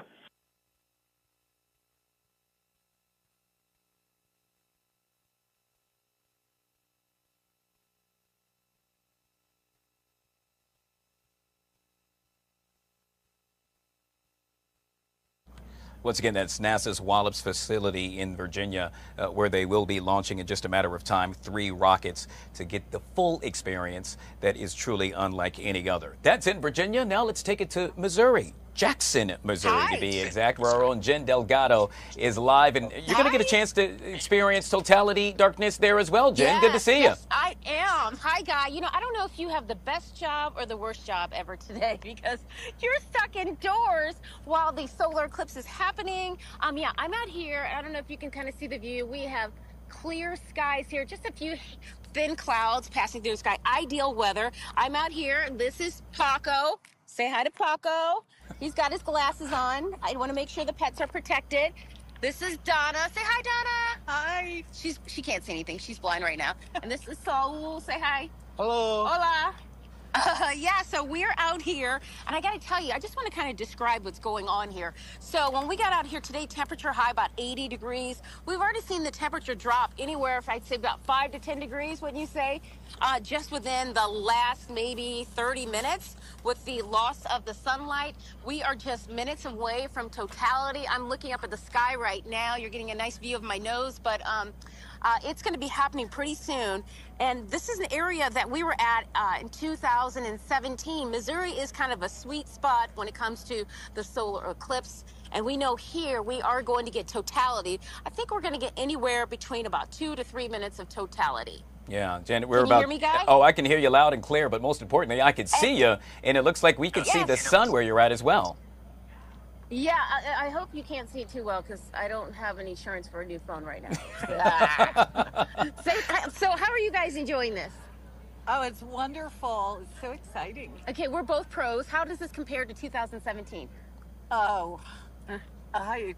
Once again, that's NASA's Wallops facility in Virginia, where they will be launching in just a matter of time 3 rockets to get the full experience that is truly unlike any other. That's in Virginia. Now let's take it to Missouri. Jackson, Missouri, to be exact, where our own Jen Delgado is live. And you're going to get a chance to experience totality darkness there as well, Jen. Good to see you. Yes, I am. Hi, Guy. You know, I don't know if you have the best job or the worst job ever today because you're stuck indoors while the solar eclipse is happening. Yeah, I'm out here. I don't know if you can kind of see the view. We have clear skies here, just a few thin clouds passing through the sky. Ideal weather. I'm out here. This is Paco. Say hi to Paco. He's got his glasses on. I want to make sure the pets are protected. This is Donna. Say hi, Donna. Hi. She can't say anything. She's blind right now. And this is Saul. Say hi. Hello. Hola. Yeah, so we're out here, and I got to tell you, I just want to kind of describe what's going on here. So when we got out here today, temperature high about 80 degrees. We've already seen the temperature drop anywhere, if I'd say about 5 to 10 degrees, wouldn't you say? Just within the last maybe 30 minutes with the loss of the sunlight. We are just minutes away from totality. I'm looking up at the sky right now. You're getting a nice view of my nose, but it's going to be happening pretty soon. And this is an area that we were at in 2017. Missouri is kind of a sweet spot when it comes to the solar eclipse. And we know here we are going to get totality. I think we're going to get anywhere between about 2 to 3 minutes of totality. Yeah, Janet, Can you hear me, Guy? Oh, I can hear you loud and clear, but most importantly, I can see you, and it looks like we can see the sun where you're at as well. Yeah, I hope you can't see it too well because I don't have any insurance for a new phone right now. So how are you guys enjoying this? Oh, it's wonderful. It's so exciting. Okay, we're both pros. How does this compare to 2017? Oh, I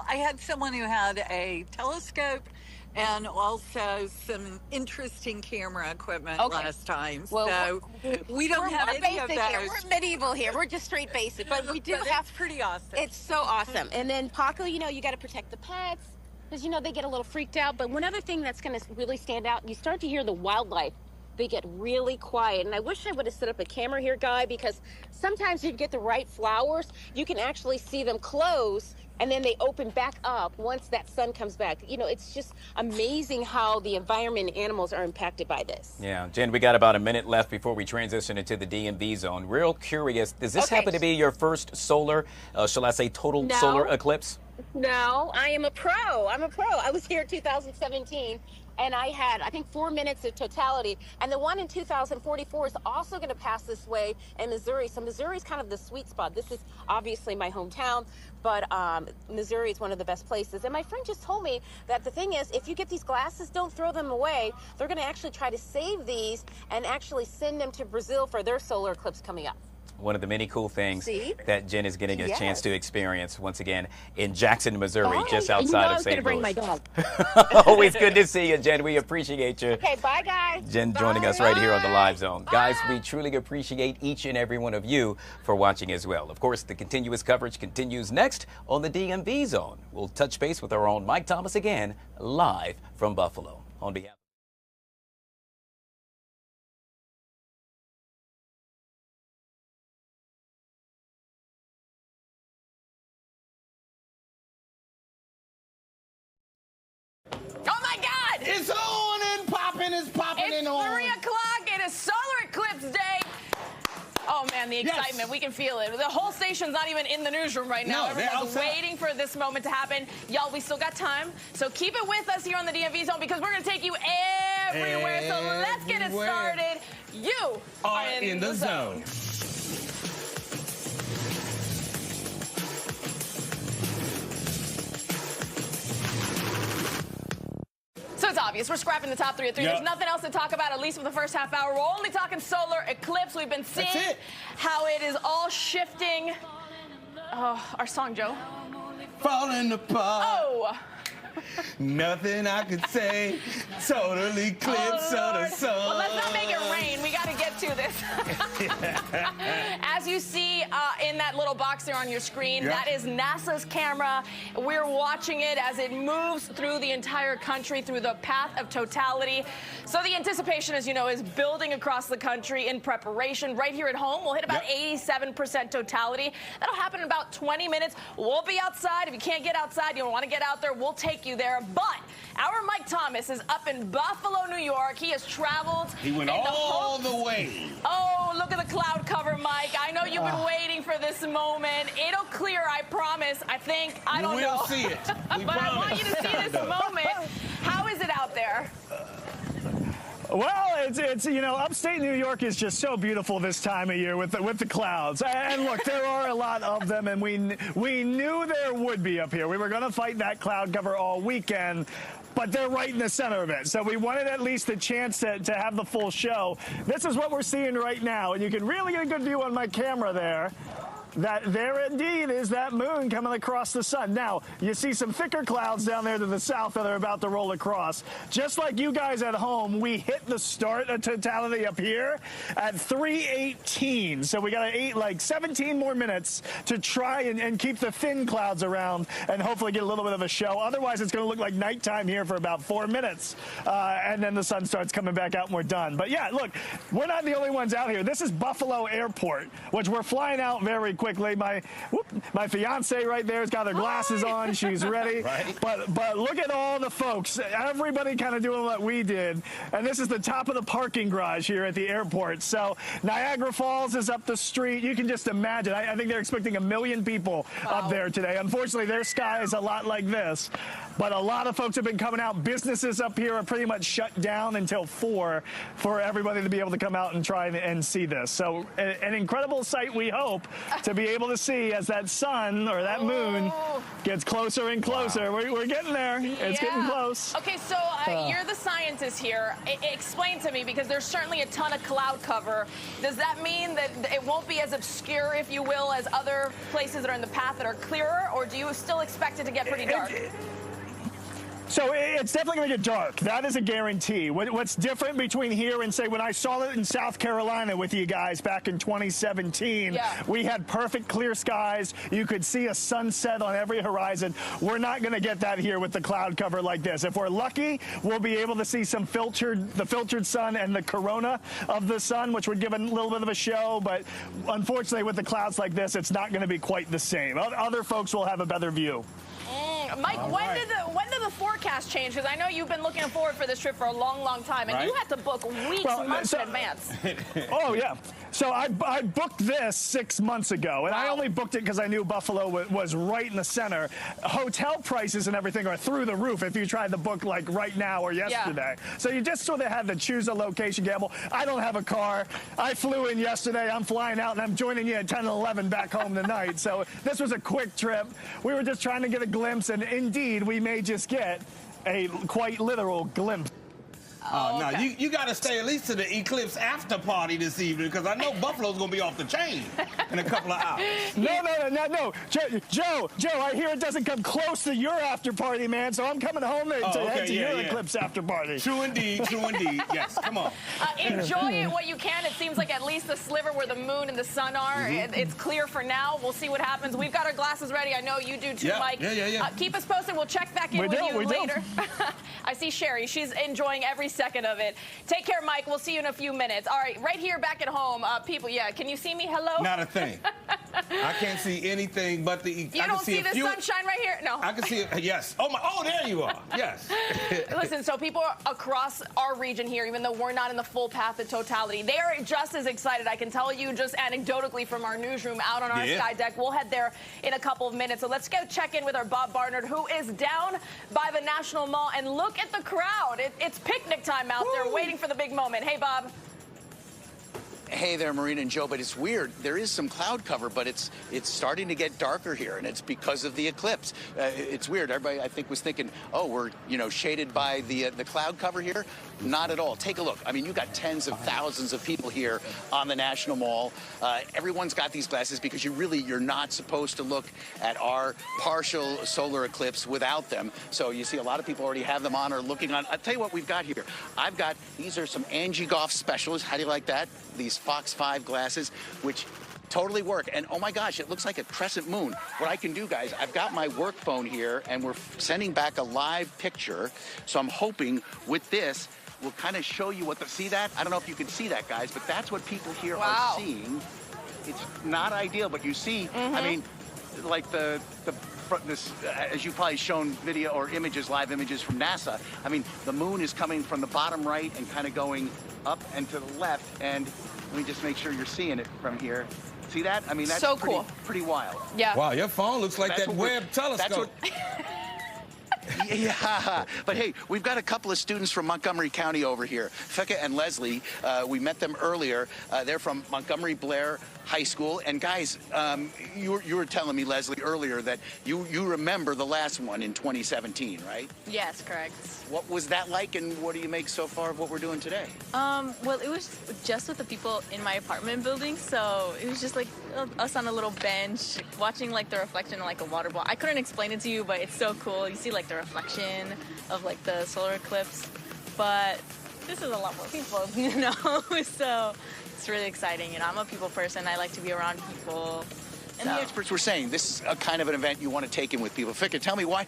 had someone who had a telescope and also some interesting camera equipment last time. Well, so we don't have any of those. We're medieval here. We're just straight basic, but we do have. It's pretty awesome. It's so awesome. And then Paco, you got to protect the pets because they get a little freaked out. But one other thing that's going to really stand out, you start to hear the wildlife. They get really quiet. And I wish I would have set up a camera here, Guy, because sometimes if you get the right flowers, you can actually see them close and then they open back up once that sun comes back. It's just amazing how the environment and animals are impacted by this. Yeah, Jen, we got about a minute left before we transition into the DMV zone. Real curious, does this happen to be your first solar, shall I say, total solar eclipse? No, I am a pro. I'm a pro. I was here in 2017. And I had, I think, 4 minutes of totality. And the one in 2044 is also going to pass this way in Missouri. So Missouri is kind of the sweet spot. This is obviously my hometown, but Missouri is one of the best places. And my friend just told me that the thing is, if you get these glasses, don't throw them away. They're going to actually try to save these and actually send them to Brazil for their solar eclipse coming up. One of the many cool things that Jen is getting a chance to experience once again in Jackson, Missouri, just outside of St. Louis. I was going to bring my dog. Always good to see you, Jen. We appreciate you. Okay, bye, guys. Jen joining us right here on the Live Zone. Guys, we truly appreciate each and every one of you for watching as well. Of course, the continuous coverage continues next on the DMV Zone. We'll touch base with our own Mike Thomas again, live from Buffalo. On behalf Oh my God! It's on and popping. It's popping and on. It's 3 o'clock. It is solar eclipse day. Oh man, the excitement, we can feel it. The whole station's not even in the newsroom right now. No, everyone's waiting for this moment to happen. Y'all, we still got time. So keep it with us here on the DMV Zone because we're going to take you everywhere. So let's get it started. You are in the zone. So it's obvious. We're scrapping the top 3 at 3. There's nothing else to talk about, at least for the first half hour. We're only talking solar eclipse. We've been seeing how it is all shifting. Oh, our song, Joe. Falling apart. Oh. Nothing I could say. Totally eclipse of the sun. Well, let's not make it rain. We got to get to this. As you see in that little box there on your screen, that is NASA's camera. We're watching it as it moves through the entire country through the path of totality. So the anticipation, as you know, is building across the country in preparation. Right here at home, we'll hit about 87% totality. That'll happen in about 20 minutes. We'll be outside. If you can't get outside, you don't want to get out there, we'll take you there. But our Mike Thomas is up in Buffalo, New York. He has traveled. He went all the way. Oh, look at the cloud cover, Mike. I know you've been waiting for this moment. It'll clear, I promise. I think. I don't know. We'll see it. But I want you to see this moment. How is it out there? Well, it's upstate New York is just so beautiful this time of year with the clouds. And look, there are a lot of them, and we knew there would be up here. We were going to fight that cloud cover all weekend. but they're right in the center of it. So we wanted at least a chance to have the full show. This is what we're seeing right now, and you can really get a good view on my camera there. That there indeed is that moon coming across the sun. Now, you see some thicker clouds down there to the south that are about to roll across. Just like you guys at home, we hit the start of totality up here at 3:18. So we got like 17 more minutes to try and keep the thin clouds around and hopefully get a little bit of a show. Otherwise, it's going to look like nighttime here for about 4 minutes. And then the sun starts coming back out and we're done. But yeah, look, we're not the only ones out here. This is Buffalo Airport, which we're flying out very quickly. My fiance right there has got her glasses on. She's ready. Right. But look at all the folks. Everybody kind of doing what we did. And this is the top of the parking garage here at the airport. So Niagara Falls is up the street. You can just imagine. I think they're expecting 1 million people up there today. Unfortunately, their sky is a lot like this. But a lot of folks have been coming out. Businesses up here are pretty much shut down until 4 for everybody to be able to come out and try and see this. So an incredible sight, we hope, to be able to see as that sun or that moon gets closer and closer. Wow. We're getting there. It's getting close. Okay, so you're the scientist here. Explain to me, because there's certainly a ton of cloud cover. Does that mean that it won't be as obscure, if you will, as other places that are in the path that are clearer, or do you still expect it to get pretty dark? So it's definitely going to get dark. That is a guarantee. What's different between here and, say, when I saw it in South Carolina with you guys back in 2017, we had perfect clear skies. You could see a sunset on every horizon. We're not going to get that here with the cloud cover like this. If we're lucky, we'll be able to see the filtered sun and the corona of the sun, which would give a little bit of a show. But unfortunately, with the clouds like this, it's not going to be quite the same. Other folks will have a better view. Mike, when did the forecast change? Because I know you've been looking forward for this trip for a long, long time, and you had to book weeks, months in advance. Oh, yeah. So I booked this 6 months ago, and I only booked it because I knew Buffalo was right in the center. Hotel prices and everything are through the roof if you tried to book like right now or yesterday. So you just sort of had to choose a location gamble. I don't have a car. I flew in yesterday. I'm flying out, and I'm joining you at 10 and 11 back home tonight. So this was a quick trip. We were just trying to get a glimpse, and indeed, we may just get a quite literal glimpse. No, you got to stay at least to the eclipse after party this evening, because I know Buffalo's going to be off the chain in a couple of hours. No. Joe, I hear it doesn't come close to your after party, man, so I'm coming home to head to your eclipse after party. True indeed. Yes, come on. Enjoy it what you can. It seems like at least the sliver where the moon and the sun are, it's clear for now. We'll see what happens. We've got our glasses ready. I know you do too, Mike. Keep us posted. We'll check back in with you later. I see Sherry. She's enjoying every second of it. Take care, Mike. We'll see you in a few minutes. All right, right here back at home, people, can you see me? Hello? Not a thing. I can't see anything but the... You don't see the sunshine right here? No. I can see it, yes. Oh, there you are. Yes. Listen, so people across our region here, even though we're not in the full path of totality, they are just as excited. I can tell you just anecdotally from our newsroom out on our sky deck. We'll head there in a couple of minutes. So let's go check in with our Bob Barnard, who is down by the National Mall. And look at the crowd. It's picnic time out there, waiting for the big moment. Hey, Bob. Hey there, Marina and Joe, but it's weird. There is some cloud cover, but it's starting to get darker here, and it's because of the eclipse. It's weird. Everybody, I think, was thinking, oh, we're shaded by the cloud cover here. Not at all. Take a look. I mean, you got tens of thousands of people here on the National Mall. Everyone's got these glasses because you're not supposed to look at our partial solar eclipse without them. So you see a lot of people already have them on or looking on. I'll tell you what we've got here. These are some Angie Goff specials. How do you like that? These Fox 5 glasses, which totally work. And oh my gosh, it looks like a crescent moon. What I can do, guys, I've got my work phone here, and we're sending back a live picture. So I'm hoping with this, we'll kind of show you see that? I don't know if you can see that, guys, but that's what people here are seeing. It's not ideal, but you see, I mean, like this, as you've probably shown video or live images from NASA, I mean, the moon is coming from the bottom right and kind of going up and to the left. And let me just make sure you're seeing it from here. See that? I mean, that's so cool. Pretty wild. Yeah. Wow, your phone looks like that Webb telescope. Yeah, but hey, we've got a couple of students from Montgomery County over here. Fika and Leslie, we met them earlier. They're from Montgomery Blair High School. And guys, you were telling me, Leslie, earlier that you remember the last one in 2017, right? Yes, correct. What was that like, and what do you make so far of what we're doing today? Well, it was just with the people in my apartment building, so it was just like us on a little bench watching like the reflection of like a water ball. I couldn't explain it to you, but it's so cool. You see like the reflection of like the solar eclipse, but this is a lot more people, you know, so it's really exciting. And I'm a people person. I like to be around people. And the experts were saying this is a kind of an event you want to take in with people. Fika, tell me why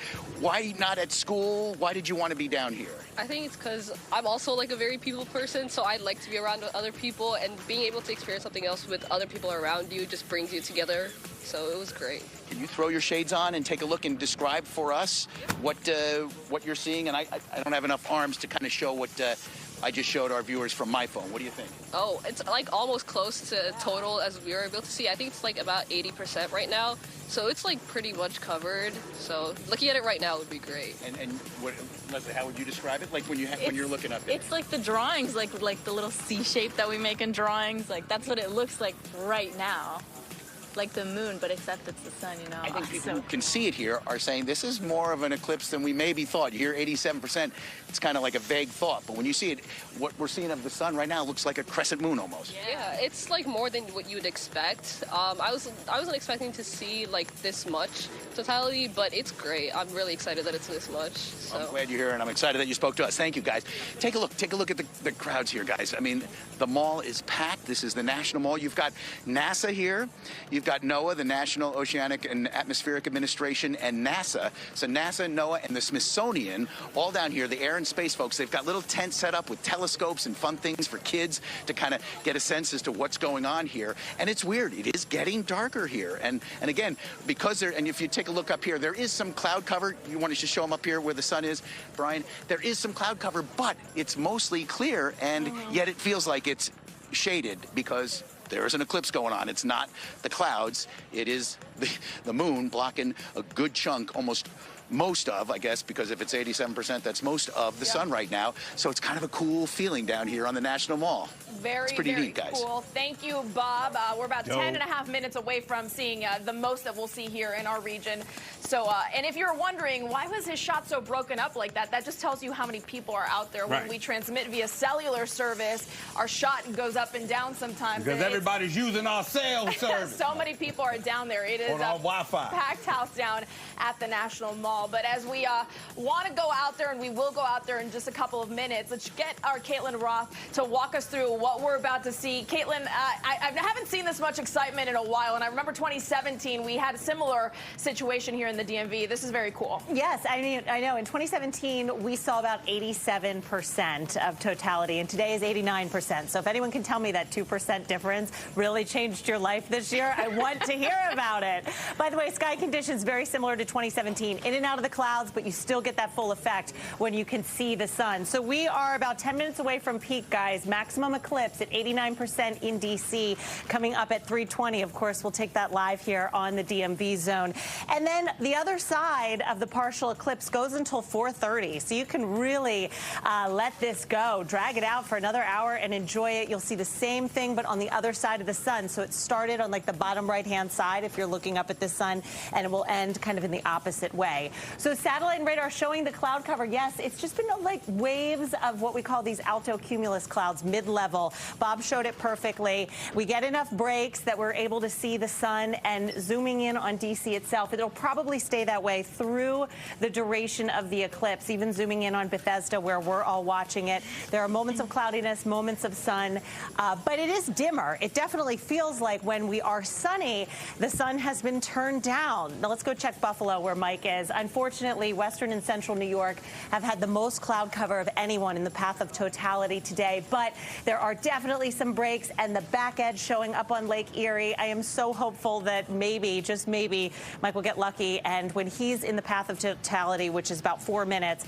not at school? Why did you want to be down here? I think it's because I'm also like a very people person, so I like to be around other people, and being able to experience something else with other people around you just brings you together. So it was great. Can you throw your shades on and take a look and describe for us what you're seeing? And I don't have enough arms to kind of show what I just showed our viewers from my phone. What do you think? Oh, it's like almost close to total as we were able to see. I think it's like about 80% right now. So it's like pretty much covered. So looking at it right now would be great. And what, Leslie, how would you describe it? Like when you're looking up at it? It's like the drawings, like the little C shape that we make in drawings. Like that's what it looks like right now. Like the moon, but except it's the sun, you know. I think people who can see it here are saying this is more of an eclipse than we maybe thought. You hear 87%, it's kind of like a vague thought. But when you see it, what we're seeing of the sun right now looks like a crescent moon almost. Yeah, it's like more than what you would expect. I wasn't expecting to see like this much totality, but it's great. I'm really excited that it's this much. So. I'm glad you're here, and I'm excited that you spoke to us. Thank you, guys. Take a look at the crowds here, guys. I mean, the mall is packed. This is the National Mall. You've got NASA here. You've got NOAA, the National Oceanic and Atmospheric Administration, and NASA. So NASA, NOAA, and the Smithsonian, all down here, the air and space folks, they've got little tents set up with telescopes and fun things for kids to kind of get a sense as to what's going on here. And it's weird. It is getting darker here. And again, because and if you take a look up here, there is some cloud cover. You want to just show them up here where the sun is, Brian? There is some cloud cover, but it's mostly clear, and yet it feels like it's shaded because there is an eclipse going on. It's not the clouds. It is the moon blocking a good chunk, most of, I guess, because if it's 87%, that's most of the sun right now. So it's kind of a cool feeling down here on the National Mall. Very, very neat, guys. Cool. Thank you, Bob. We're about 10.5 minutes away from seeing the most that we'll see here in our region. So, and if you're wondering, why was his shot so broken up like that? That just tells you how many people are out there. When we transmit via cellular service, our shot goes up and down sometimes. Because everybody's using our cell service. So many people are down there. It is on our Wi-Fi. Packed house down at the National Mall. But as we want to go out there, and we will go out there in just a couple of minutes, let's get our Caitlin Roth to walk us through what we're about to see. Caitlin, I haven't seen this much excitement in a while, and I remember 2017, we had a similar situation here in the DMV. This is very cool. Yes, I mean, I know. In 2017, we saw about 87% of totality, and today is 89%. So if anyone can tell me that 2% difference really changed your life this year, I want to hear about it. By the way, sky conditions very similar to 2017. In and out of the clouds, but you still get that full effect when you can see the sun. So we are about 10 minutes away from peak, guys. Maximum eclipse at 89% in D.C. coming up at 3:20. Of course, we'll take that live here on the DMV zone. And then the other side of the partial eclipse goes until 4:30. So you can really let this go, drag it out for another hour and enjoy it. You'll see the same thing, but on the other side of the sun. So it started on like the bottom right-hand side if you're looking up at the sun, and it will end kind of in the opposite way. So satellite and radar showing the cloud cover. Yes, it's just been like waves of what we call these alto cumulus clouds, mid-level. Bob showed it perfectly. We get enough breaks that we're able to see the sun, and zooming in on DC itself, it'll probably stay that way through the duration of the eclipse, even zooming in on Bethesda where we're all watching it. There are moments of cloudiness, moments of sun, but it is dimmer. It definitely feels like when we are sunny, the sun has been turned down. Now let's go check Buffalo where Mike is. Unfortunately, western and central New York have had the most cloud cover of anyone in the path of totality today, but there are definitely some breaks, and the back edge showing up on Lake Erie. I am so hopeful that maybe, just maybe, Mike will get lucky, and when he's in the path of totality, which is about 4 minutes,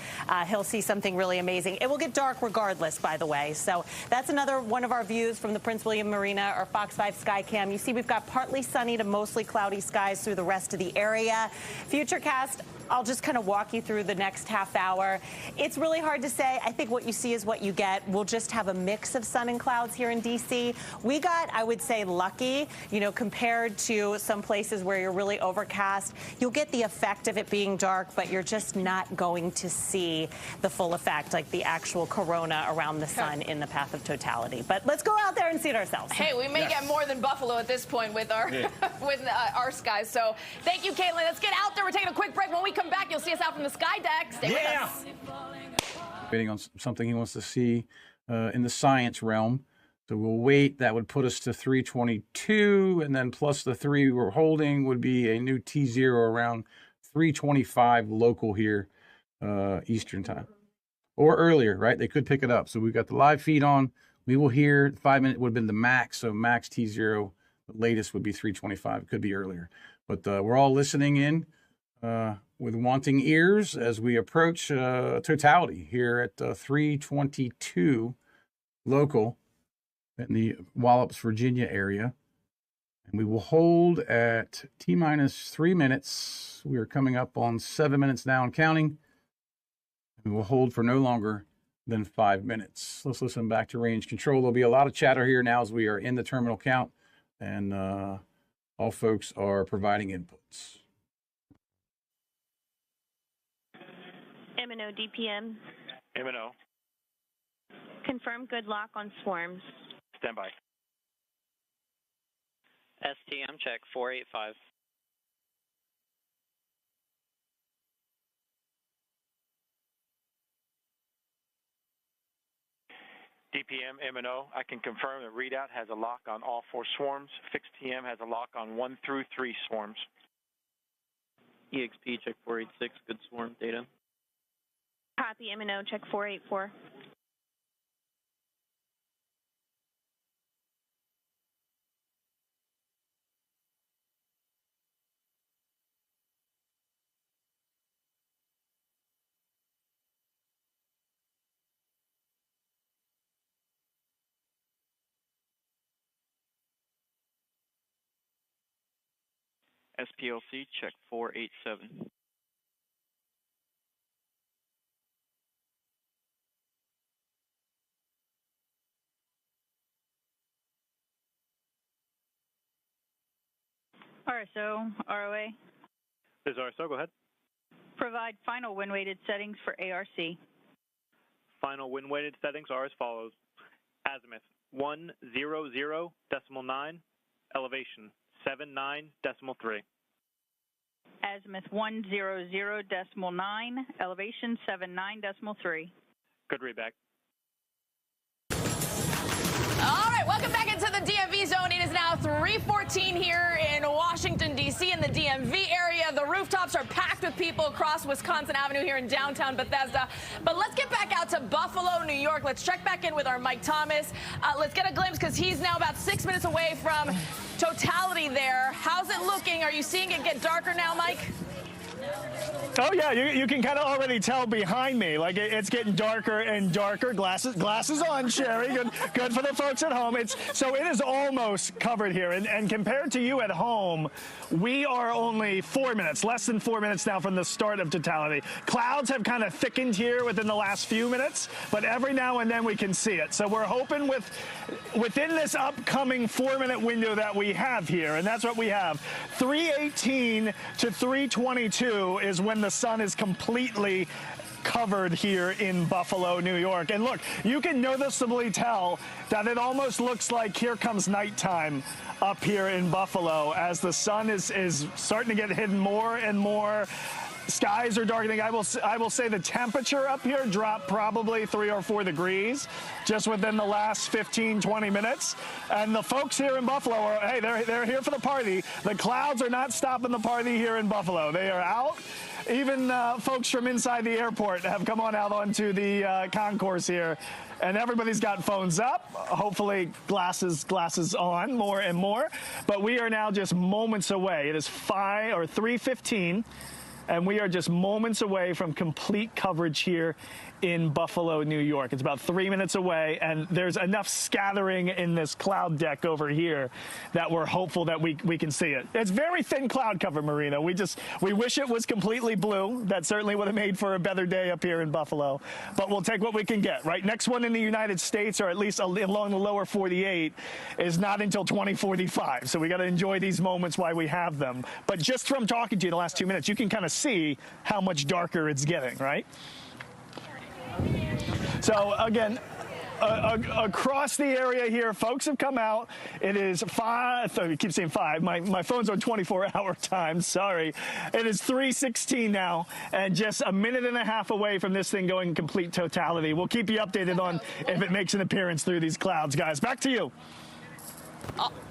he'll see something really amazing. It will get dark regardless, by the way. So that's another one of our views from the Prince William Marina or Fox 5 Skycam. You see we've got partly sunny to mostly cloudy skies through the rest of the area. Futurecast I'll just kind of walk you through the next half hour. It's really hard to say. I think what you see is what you get. We'll just have a mix of sun and clouds here in D.C. We got, I would say, lucky, you know, compared to some places where you're really overcast. You'll get the effect of it being dark, but you're just not going to see the full effect, like the actual corona around the sun in the path of totality. But let's go out there and see it ourselves. Hey, we may get more than Buffalo at this point with our our skies. So thank you, Caitlin. Let's get out there. We're taking a quick break. When we come back, you'll see us out from the sky deck. Stay with us. Waiting on something he wants to see in the science realm. So we'll wait. That would put us to 322, and then plus the 3 we're holding would be a new T0 around 325 local here, Eastern time. Or earlier, right? They could pick it up. So we've got the live feed on. We will hear 5 minutes would have been the max. So max T0, the latest would be 325. It could be earlier. But we're all listening in with wanting ears as we approach totality here at 322 local in the Wallops, Virginia area. And we will hold at T-minus 3 minutes. We are coming up on 7 minutes now and counting. And we will hold for no longer than 5 minutes. Let's listen back to range control. There'll be a lot of chatter here now as we are in the terminal count, and all folks are providing inputs. M&O DPM. M&O. Confirm good lock on swarms. Stand by. STM check 485. DPM, M&O, I can confirm that readout has a lock on all 4 swarms. Fixed TM has a lock on 1 through 3 swarms. EXP check 486, good swarm data. Copy M&O check 484. SPLC check 487. RSO, ROA. This is RSO, go ahead. Provide final wind-weighted settings for ARC. Final wind-weighted settings are as follows. Azimuth 100.9, elevation 79.3. Azimuth 100.9, elevation 79.3. Good readback. All right, welcome back into the DMV zone. It is now 3:14 here in Washington, D.C. in the DMV area. The rooftops are packed with people across Wisconsin Avenue here in downtown Bethesda. But let's get back out to Buffalo, New York. Let's check back in with our Mike Thomas. Let's get a glimpse because he's now about 6 minutes away from totality there. How's it looking? Are you seeing it get darker now, Mike? Oh, yeah, you can kind of already tell behind me. Like, it's getting darker and darker. Glasses on, Sherry. Good for the folks at home. So it is almost covered here. And compared to you at home, we are only 4 minutes, less than 4 minutes now from the start of totality. Clouds have kind of thickened here within the last few minutes, but every now and then we can see it. So we're hoping within this upcoming 4-minute window that we have here, and that's what we have, 3:18 to 3:22 is when the sun is completely covered here in Buffalo, New York. And look, you can noticeably tell that it almost looks like here comes nighttime up here in Buffalo as the sun is starting to get hidden more and more. Skies are darkening. I will say the temperature up here dropped probably 3 or 4 degrees just within the last 15, 20 minutes. And the folks here in Buffalo are, hey, they're here for the party. The clouds are not stopping the party here in Buffalo. They are out. Even folks from inside the airport have come on out onto the concourse here. And everybody's got phones up, hopefully glasses on more and more. But we are now just moments away. It is 3:15. and we are just moments away from complete coverage here in Buffalo, New York. It's about 3 minutes away, and there's enough scattering in this cloud deck over here that we're hopeful that we can see it. It's very thin cloud cover, Marina. We wish it was completely blue. That certainly would have made for a better day up here in Buffalo, but we'll take what we can get, right? Next one in the United States, or at least along the lower 48, is not until 2045, so we got to enjoy these moments while we have them. But just from talking to you the last 2 minutes, you can kind of see how much darker it's getting, right? So again, across the area here, folks have come out. It is 5, I keep saying 5, my phone's on 24-hour time, sorry. It is 3:16 now, and just a minute and a half away from this thing going complete totality. We'll keep you updated on if it makes an appearance through these clouds, guys. Back to you.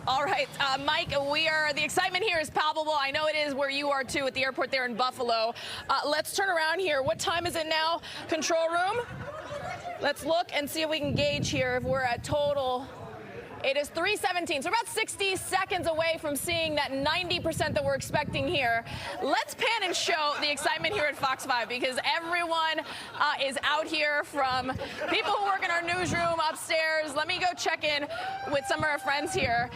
All right, Mike, the excitement here is palpable. I know it is where you are too at the airport there in Buffalo. Let's turn around here. What time is it now? Control room? Let's look and see if we can gauge here if we're at total. It is 3:17, so about 60 seconds away from seeing that 90% that we're expecting here. Let's pan and show the excitement here at Fox 5, because everyone is out here, from people who work in our newsroom upstairs. Let me go check in with some of our friends here.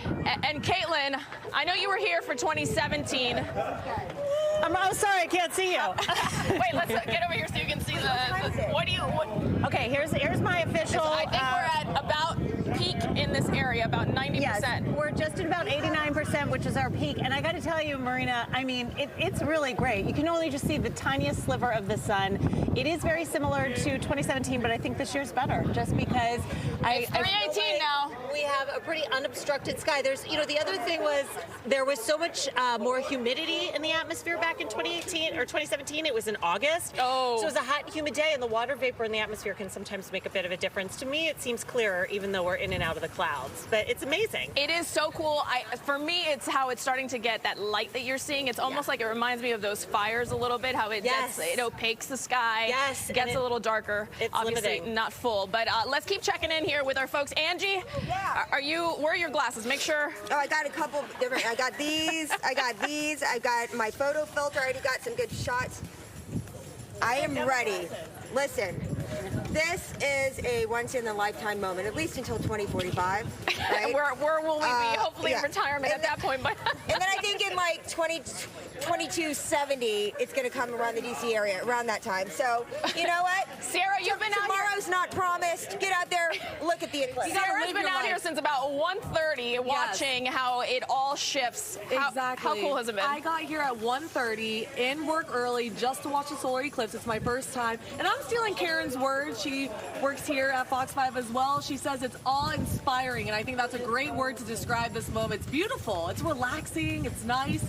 And Caitlin, I know you were here for 2017. I'm sorry, I can't see you. Wait, let's get over here so you can see the Okay, here's my official. I think we're at about peak in this area, about 90%. Yes, we're just at about 89%, which is our peak. And I got to tell you, Marina, I mean, it's really great. You can only just see the tiniest sliver of the sun. It is very similar to 2017, but I think this year's better, just because it's 3:18 now. We have a pretty unobstructed sky. There's, the other thing was there was so much more humidity in the atmosphere back in 2018 or 2017. It was in August. Oh. So it was a hot, humid day, and the water vapor in the atmosphere can sometimes make a bit of a difference. To me, it seems clearer, even though we're in and out of the clouds. But it's amazing. It is so cool. For me, it's how it's starting to get that light that you're seeing. It's almost like it reminds me of those fires a little bit, how it opaques the sky. Yes. Gets a little darker. It's obviously limiting. Not full. But let's keep checking in here with our folks. Angie, where are your glasses? Make sure. Oh, I got a couple different. I got these. I got my photo filter. I already got some good shots. I am ready. Listen, this is a once-in-a-lifetime moment, at least until 2045. Right? where will we be? Hopefully in retirement at that point. But and then I think in like 2270, it's going to come around the D.C. area around that time. So, you know what? Sarah, you've been out here. Tomorrow's not promised. Get out there, look at the eclipse. Sarah's been out here since about 1:30 watching how it all shifts. Exactly. How cool has it been? I got here at 1:30, in work early, just to watch the solar eclipse. It's my first time. And I'm stealing Karen's words. She works here at Fox 5 as well. She says it's awe-inspiring, and I think that's a great word to describe this moment. It's beautiful. It's relaxing. It's nice.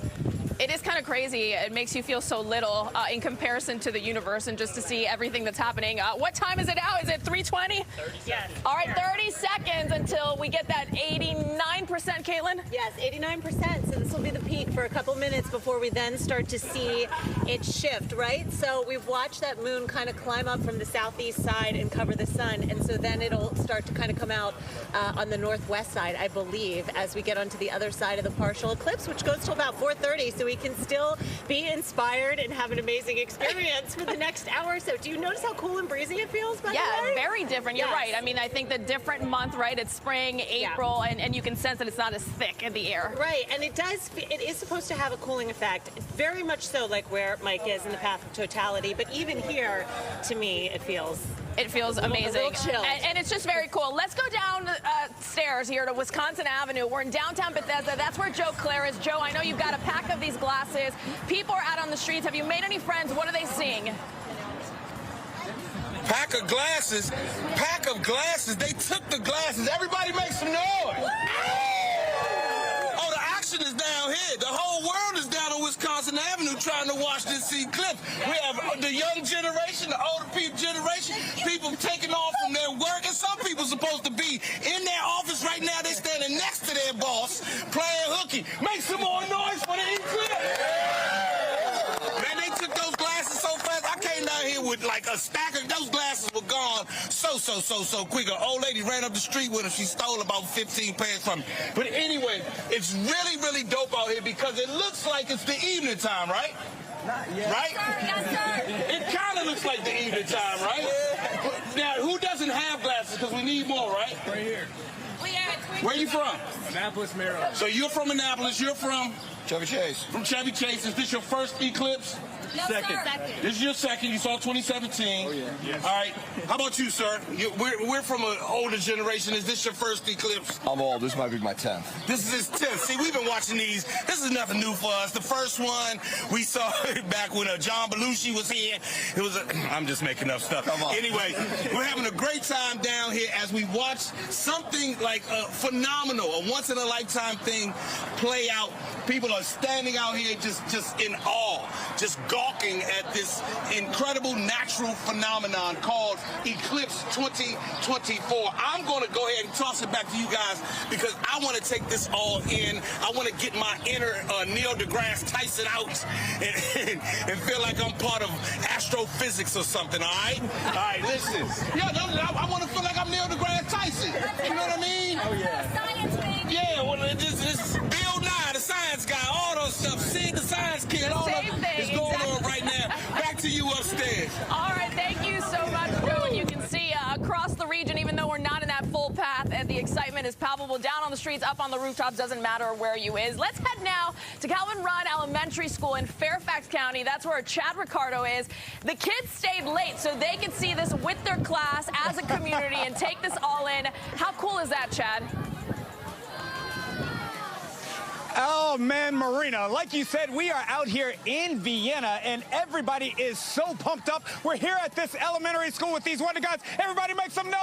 It is kind of crazy. It makes you feel so little in comparison to the universe, and just to see everything that's happening. What time is it now? Is it 3:20? Yes. All right, 30 seconds until we get that 89%, Caitlin? Yes, 89%. So this will be the peak for a couple minutes before we then start to see it shift, right? So we've watched that moon kind of climb up from the southeast side and cover the sun, and so then it'll start to kind of come out on the northwest side, I believe, as we get onto the other side of the partial eclipse, which goes till about 4:30. So we can still be inspired and have an amazing experience for the next hour or so. Do you notice how cool and breezy it feels, by the way? Very different. You're right. I mean, I think the different month, right? It's spring, April, and you can sense that it's not as thick in the air. Right, and it is supposed to have a cooling effect, very much so like where Mike is in the path of totality, but even here, to me, it feels amazing. Chilled. And it's just very cool. Let's go down stairs here to Wisconsin Avenue. We're in downtown Bethesda. That's where Joe Claire is. Joe, I know you've got a pack of these glasses. People are out on the streets. Have you made any friends? What are they seeing? Pack of glasses. They took the glasses. Everybody make some noise. Oh, the action is down here. The whole world is down on Wisconsin Avenue trying to watch this eclipse. We have the young generation, the older generation, people taking off from their work, and some people supposed to be in their office right now. They're standing next to their boss playing hooky. Make some more noise for the eclipse. Man, they took those glasses so fast. I came down here with like a stack of those glasses were gone so quick. An old lady ran up the street with them. She stole about 15 pairs from me. But anyway, it's really, really dope out here because it looks like it's the evening time, right? Not yet. Right? Yes, sir. It kind of looks like the evening time, right? Now, who doesn't have glasses? Because we need more, right? Right here. Where you from? Annapolis, Maryland. So you're from Annapolis. You're from? Chevy Chase. From Chevy Chase. Is this your first eclipse? No, Second. Sir. This is your second. You saw 2017. Oh, yeah. Yes. All right. How about you, sir? We're from an older generation. Is this your first eclipse? I'm old. This might be my 10th. This is his 10th. See, we've been watching these. This is nothing new for us. The first one we saw back when John Belushi was here. It was I'm just making up stuff. Come on. Anyway, we're having a great time down here as we watch something like phenomenal, a once-in-a-lifetime thing play out. People are standing out here just in awe, just gawking at this incredible natural phenomenon called Eclipse 2024. I'm going to go ahead and toss it back to you guys because I want to take this all in. I want to get my inner Neil deGrasse Tyson out and feel like I'm part of astrophysics or something, all right? All right, listen. Yeah, I want to feel like I'm Neil deGrasse Tyson. You know what I mean? Oh, yeah. Science, baby. Yeah, well, this Bill Nye, the science guy, all those stuff. Sid, the science kid, all Same of thing, is going on right now. Back to you upstairs. All right, thank you so much, Joe. And you can see across the region, even though we're not in that full path, and the excitement is palpable down on the streets, up on the rooftops, doesn't matter where you is. Let's head now to Calvin Rudd Elementary School in Fairfax County. That's where Chad Ricardo is. The kids stayed late so they could see this with their class as a community and take this all in. How cool is that, Chad? Oh, man, Marina, like you said, we are out here in Vienna, and everybody is so pumped up. We're here at this elementary school with these wonder gods. Everybody make some noise!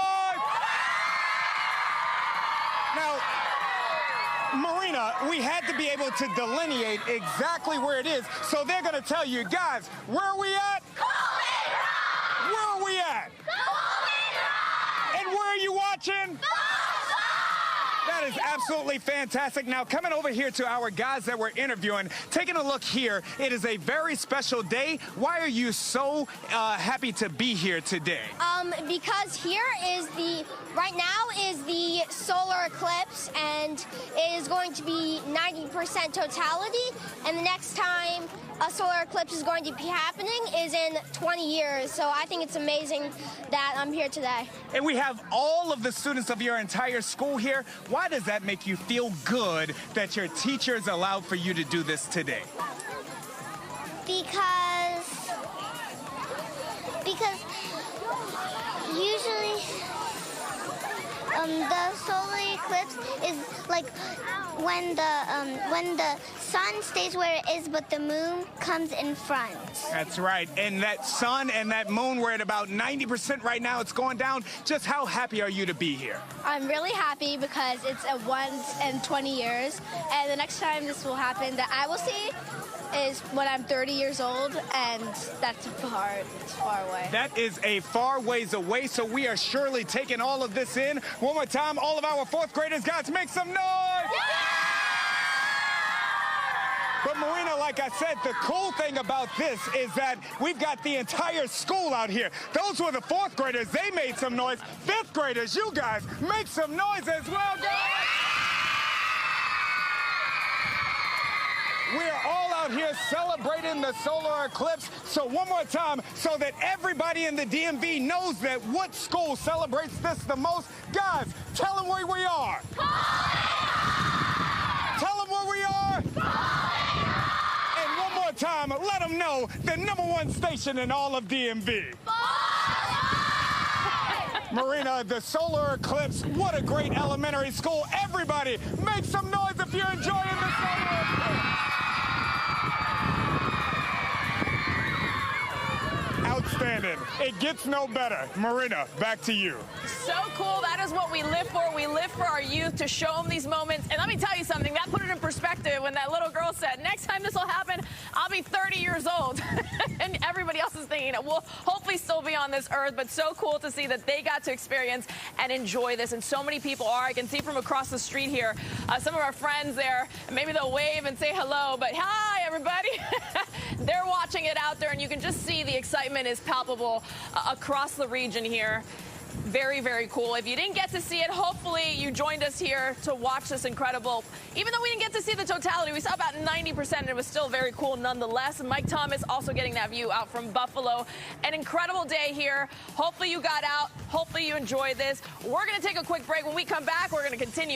Now, Marina, we had to be able to delineate exactly where it is, so they're going to tell you, guys, where are we at? Where are we at? And where are you watching? That is absolutely fantastic. Now, coming over here to our guys that we're interviewing, taking a look here, it is a very special day. Why are you so happy to be here today? Because here is right now is the solar eclipse, and it is going to be 90% totality, and the next time a solar eclipse is going to be happening is in 20 years. So I think it's amazing that I'm here today. And we have all of the students of your entire school here. Why does that make you feel good that your teachers allowed for you to do this today? Because usually the solar eclipse is like when the sun stays where it is, but the moon comes in front. That's right. And that sun and that moon, we're at about 90% right now. It's going down. Just how happy are you to be here? I'm really happy because it's a once in 20 years, and the next time this will happen that I will see is when I'm 30 years old, and that's far away. That is a far ways away, so we are surely taking all of this in. One more time, all of our fourth graders, guys, make some noise! Yeah! But Marina, like I said, the cool thing about this is that we've got the entire school out here. Those were the fourth graders. They made some noise. Fifth graders, you guys, make some noise as well, guys! We're all out here celebrating the solar eclipse. So one more time, so that everybody in the DMV knows that what school celebrates this the most. Guys, tell them where we are. Tell them where we are. And one more time, let them know the #1 station in all of DMV. Marina, the solar eclipse, what a great elementary school. Everybody, make some noise if you're enjoying the solar eclipse. Outstanding. It gets no better. Marina, back to you. So cool. That is what we live for. We live for our youth, to show them these moments. And let me tell you something. That put it in perspective when that little girl said, next time this will happen, I'll be 30 years old. And everybody else is thinking we'll hopefully still be on this earth. But so cool to see that they got to experience and enjoy this. And so many people are. I can see from across the street here, some of our friends there. Maybe they'll wave and say hello. But hi, everybody. They're watching it out there. And you can just see the excitement is palpable across the region here. Very, very cool. If you didn't get to see it, hopefully you joined us here to watch this incredible. Even though we didn't get to see the totality, we saw about 90%, and it was still very cool nonetheless. Mike Thomas also getting that view out from Buffalo. An incredible day here. Hopefully you got out. Hopefully you enjoyed this. We're going to take a quick break. When we come back, we're going to continue.